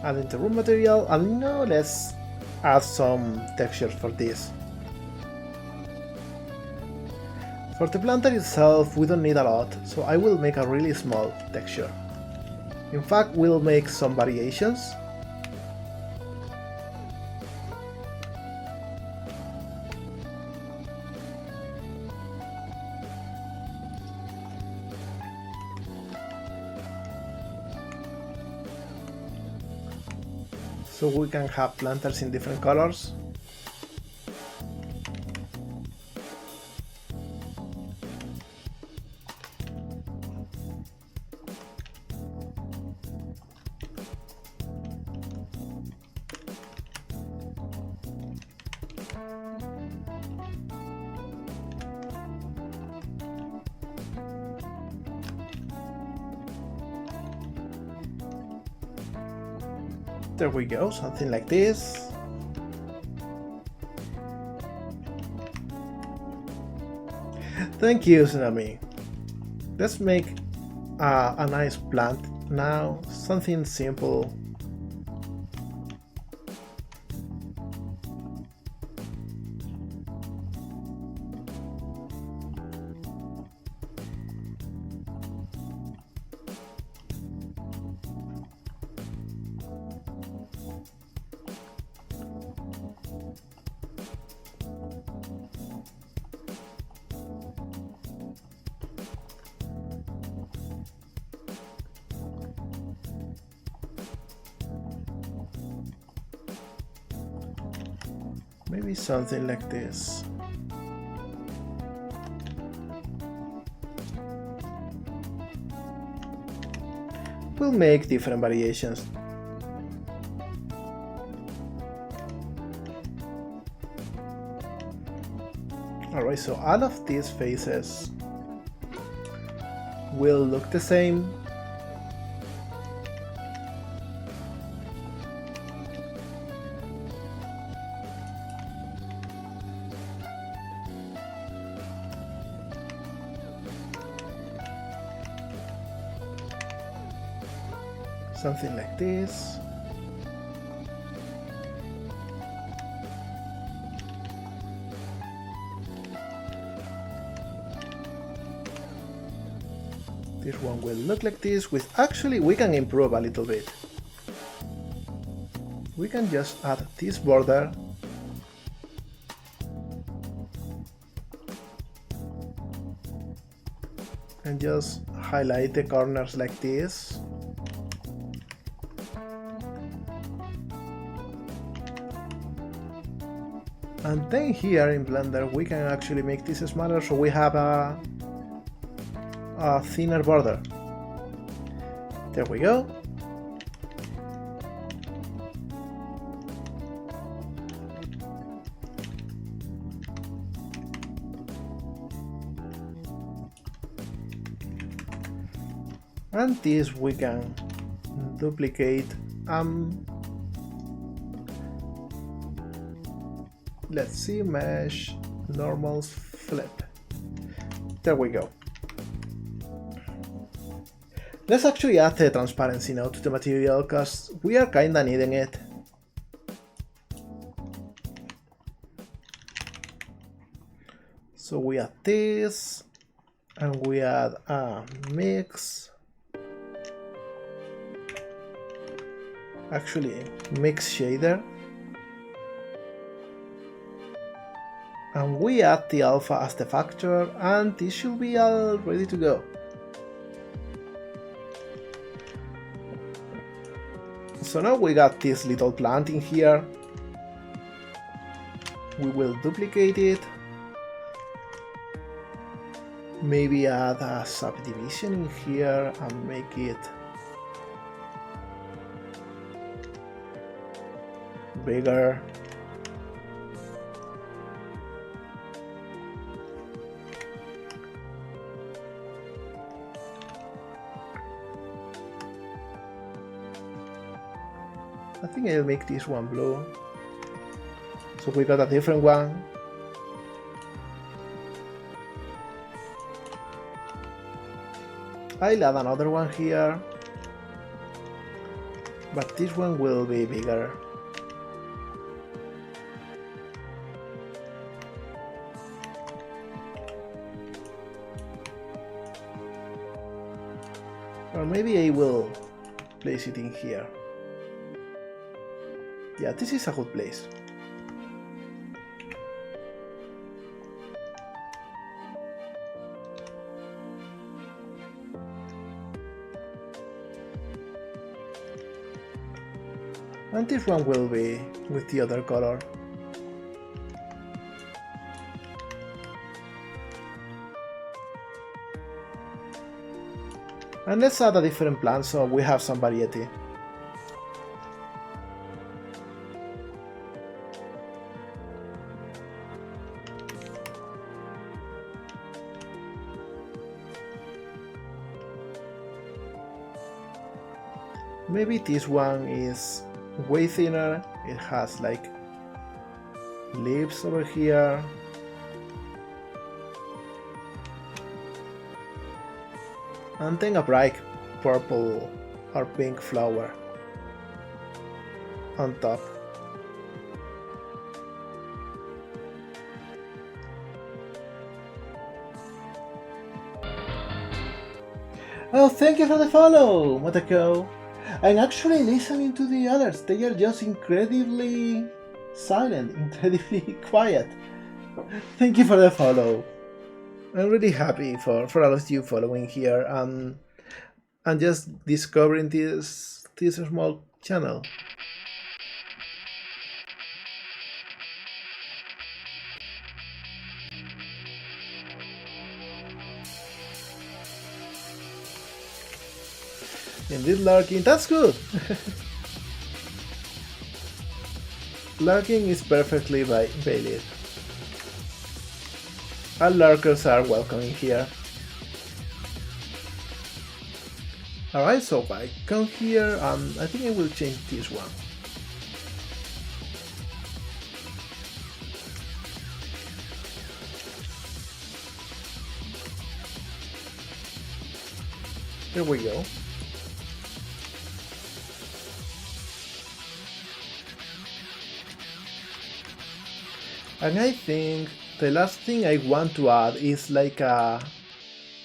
S1: Adding the room material, and now let's add some textures for this. For the planter itself, we don't need a lot, so I will make a really small texture. In fact, we'll make some variations. So we can have planters in different colors. There we go, something like this. Thank you, Tsunami. Let's make a nice plant now, something simple. Maybe something like this. We'll make different variations. Alright, so all of these faces will look the same. Something like this. This one will look like this, with actually we can improve a little bit. We can just add this border. And just highlight the corners like this. And then here in Blender we can actually make this smaller, so we have a thinner border. There we go. And this we can duplicate. Let's see, mesh, normals, flip. There we go. Let's actually add the transparency now to the material, because we are kinda needing it. So we add this, and we add a mix. Actually, mix shader. And we add the alpha as the factor, and this should be all ready to go. So now we got this little plant in here. We will duplicate it. Maybe add a subdivision in here and make it bigger. I think I'll make this one blue. So we got a different one. I'll add another one here. But this one will be bigger. Or maybe I will place it in here. Yeah, this is a good place. And this one will be with the other color. And let's add a different plant so we have some variety. Maybe this one is way thinner. It has like leaves over here. And then a bright purple or pink flower on top. Oh, thank you for the follow, Motoko. I'm actually listening to the others. They are just incredibly silent, incredibly quiet. Thank you for the follow. I'm really happy for all of you following here and just discovering this small channel. Indeed lurking, that's good! Lurking is perfectly valid. All lurkers are welcome in here. Alright, so I come here and I think I will change this one. There we go. And I think the last thing I want to add is like a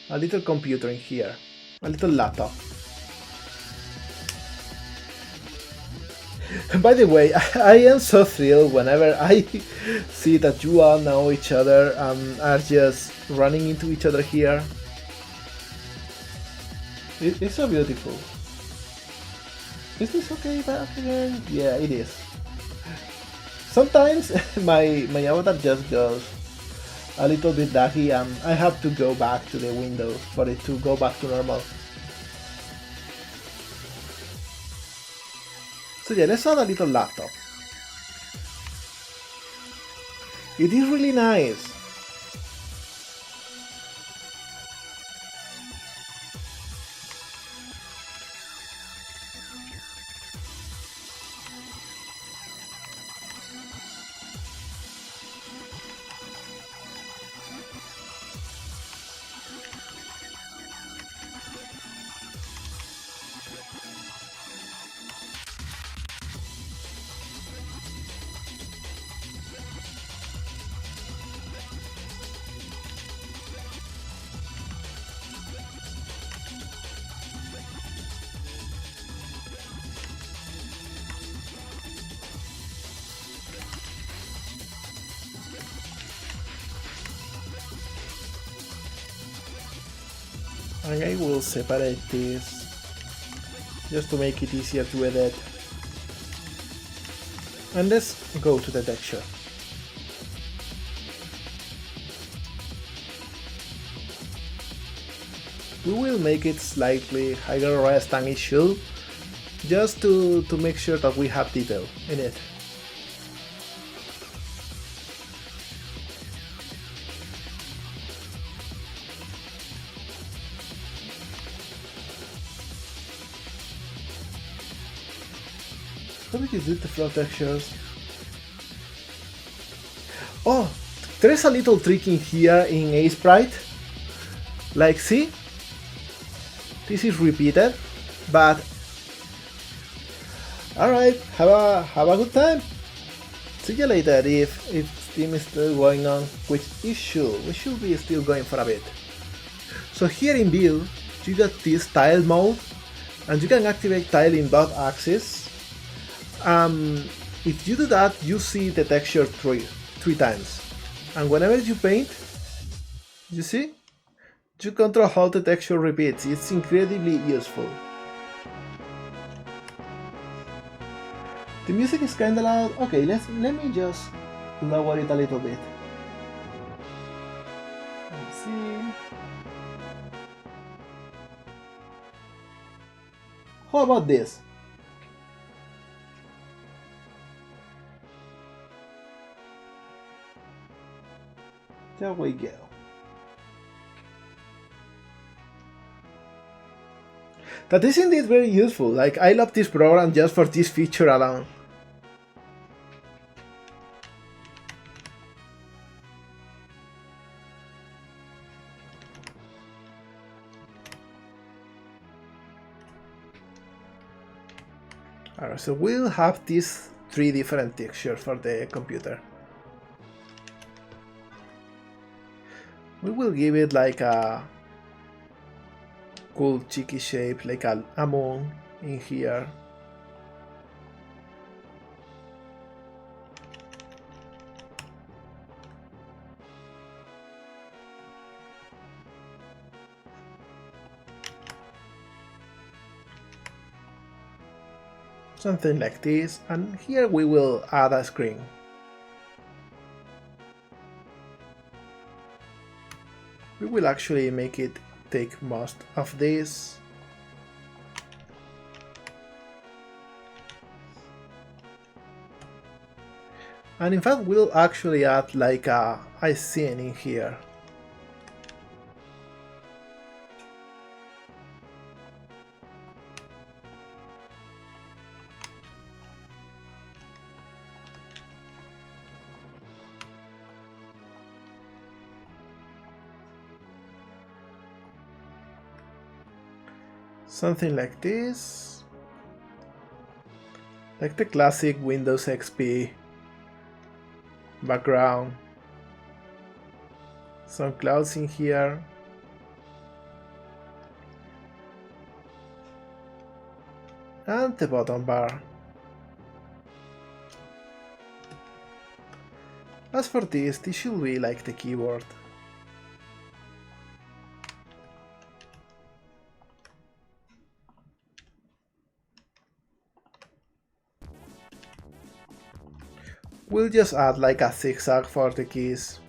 S1: little computer in here, a little laptop. By the way, I am so thrilled whenever I see that you all know each other and are just running into each other here. It's so beautiful. Is this okay back again? Yeah, it is. Sometimes my avatar just goes a little bit laggy and I have to go back to the window for it to go back to normal. So yeah, let's add a little laptop. It is really nice. And I will separate this just to make it easier to edit. And let's go to the texture. We will make it slightly higher res than it should, just to make sure that we have detail in it. How did you do the flow textures? Oh, there is a little trick in here in A Sprite. Like, see? This is repeated, but alright, have a good time. See you later if Steam is still going on, which it should. We should be still going for a bit. So here in View, you got this tile mode, and you can activate tile in both axes. If you do that, you see the texture three times, and whenever you paint, you see, you control how the texture repeats. It's incredibly useful. The music is kinda loud. Okay, let me just lower it a little bit. Let's see. How about this? There we go. That is indeed very useful. Like, I love this program just for this feature alone. Alright, so we'll have these three different textures for the computer. We will give it like a cool cheeky shape, like a moon in here. Something like this, and here we will add a screen. We will actually make it take most of this. And in fact, we'll actually add like a scene in here. Something like this. Like the classic Windows XP background. Some clouds in here. And the bottom bar. As for this should be like the keyboard. We'll just add like a zigzag for the keys.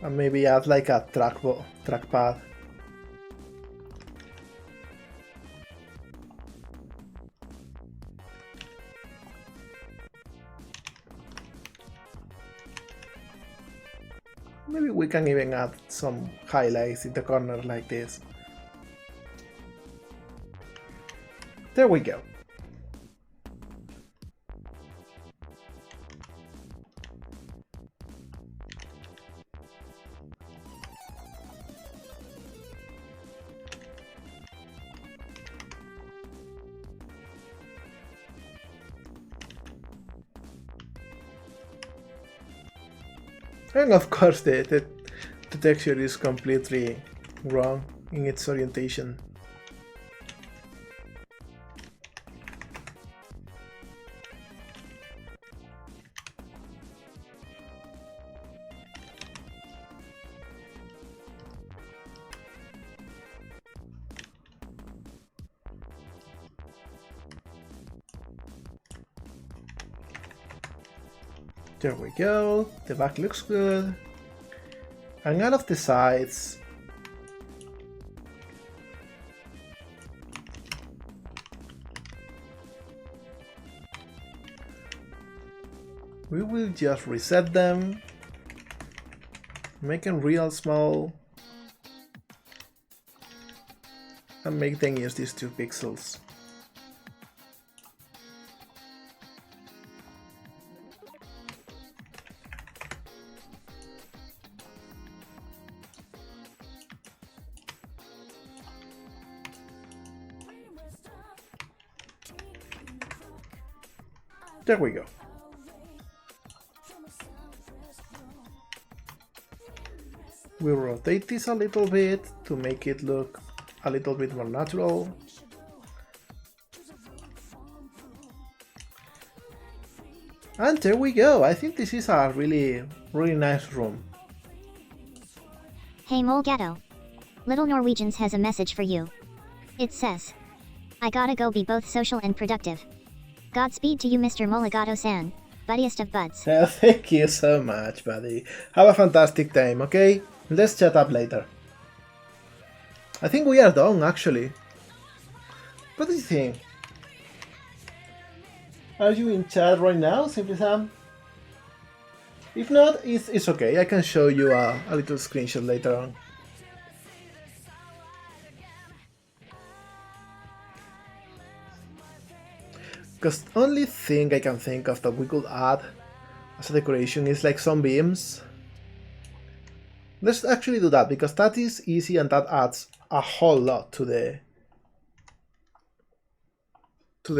S1: And maybe add like a trackpad. Maybe we can even add some highlights in the corner like this. There we go. And of course the texture is completely wrong in its orientation. There we go, the back looks good. And out of the sides, we will just reset them, make them real small, and make them use these 2 pixels. There we go. We'll rotate this a little bit to make it look a little bit more natural. And there we go. I think this is a really nice room.
S2: Hey Mole Gatto. Little Norwegians has a message for you. It says, I gotta go be both social and productive. Godspeed to you, Mr. Molegato-san, buddiest of buds.
S1: Thank you so much, buddy. Have a fantastic time, okay? Let's chat up later. I think we are done, actually. What do you think? Are you in chat right now, Simply Sam? If not, it's okay. I can show you a little screenshot later on. Because the only thing I can think of that we could add as a decoration is like some beams. Let's actually do that, because that is easy and that adds a whole lot to the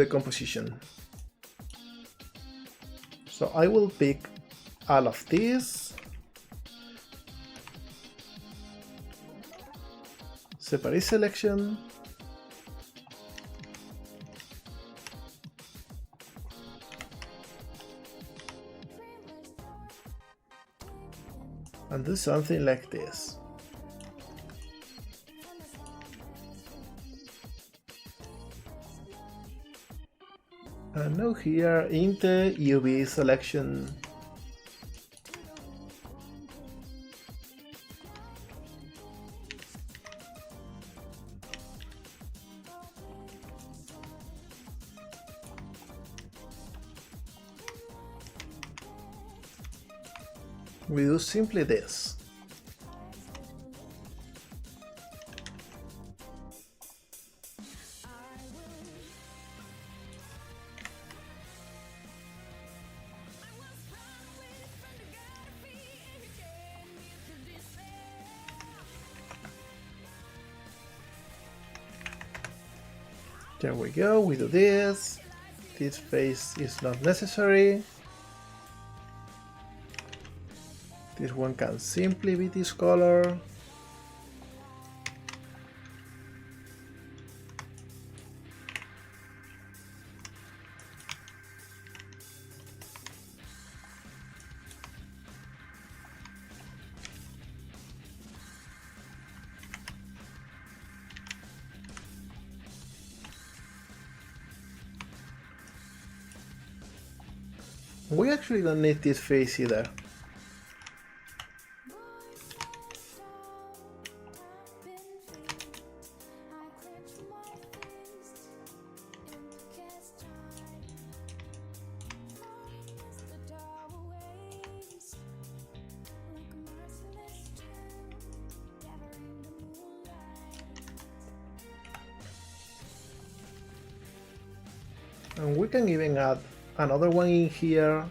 S1: composition. So I will pick all of these, separate selection, and do something like this. And now here in the UV selection, we do simply this. There we go, we do this. This face is not necessary. This one can simply be this color. We actually don't need this face either. And we can even add another one in here.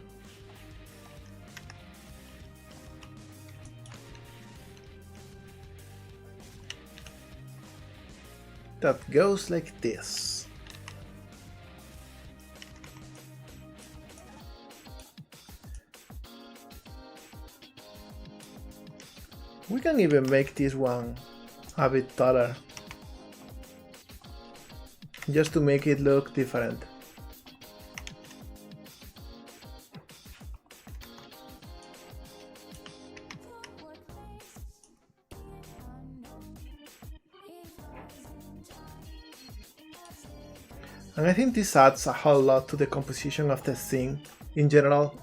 S1: That goes like this. We can even make this one a bit taller, just to make it look different. And I think this adds a whole lot to the composition of the scene in general.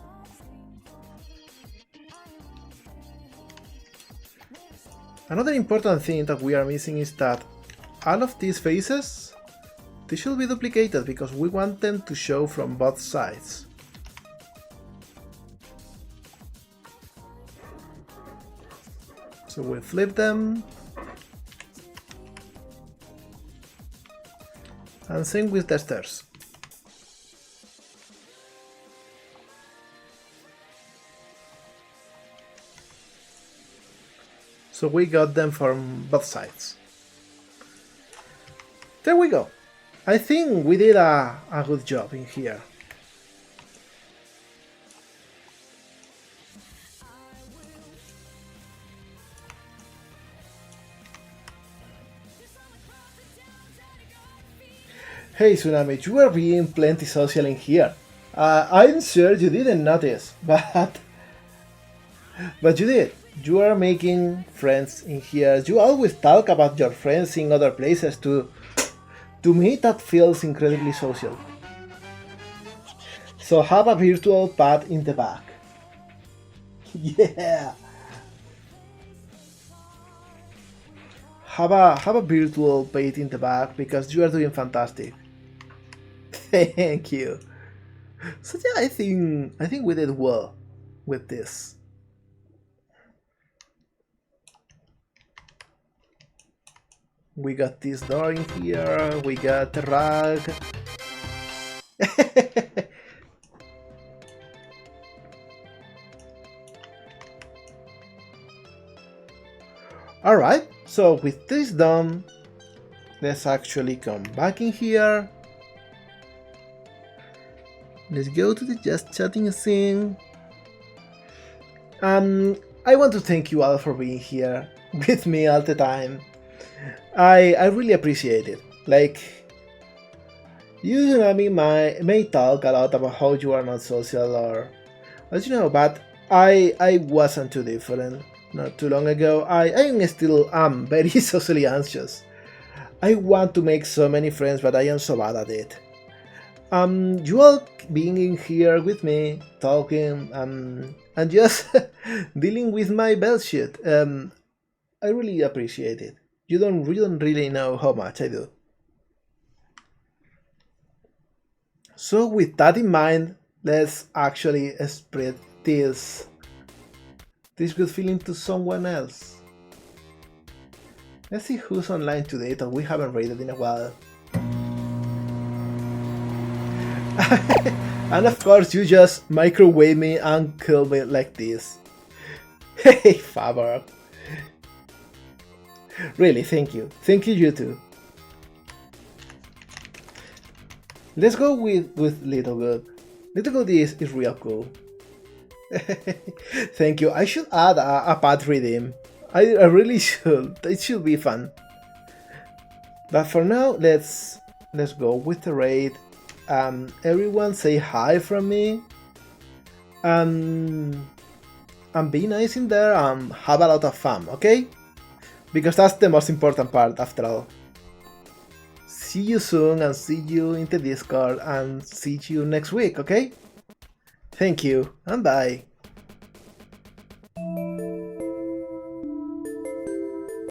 S1: Another important thing that we are missing is that all of these faces, they should be duplicated because we want them to show from both sides. So we flip them. And same with the stairs. So we got them from both sides. There we go. I think we did a good job in here. Hey Tsunami, you are being plenty social in here. I'm sure you didn't notice, but you did. You are making friends in here. You always talk about your friends in other places too. To me, that feels incredibly social. So have a virtual pad in the back. Yeah. Have a virtual pad in the back because you are doing fantastic. Thank you. So yeah, I think we did well with this. We got this door in here, we got the rug. Alright, so with this done, let's actually come back in here. Let's go to the just chatting scene. I want to thank you all for being here with me all the time. I really appreciate it. Like, you know, may talk a lot about how you are not social or you know, but I wasn't too different not too long ago. I still am very socially anxious. I want to make so many friends, but I am so bad at it. You all being in here with me, talking, and just dealing with my bullshit. I really appreciate it. You don't really know how much I do. So with that in mind, let's actually spread this this good feeling to someone else. Let's see who's online today that we haven't raided in a while. And of course you just microwave me and kill me like this. Hey Faber. Really, thank you. Thank you, you too. Let's go with Little Good. Little Good is real cool. Thank you. I should add a path redeem. I really should. It should be fun. But for now, let's go with the raid. Everyone say hi from me. And be nice in there and have a lot of fun, okay? Because that's the most important part after all. See you soon and see you in the Discord and see you next week, okay? Thank you and bye.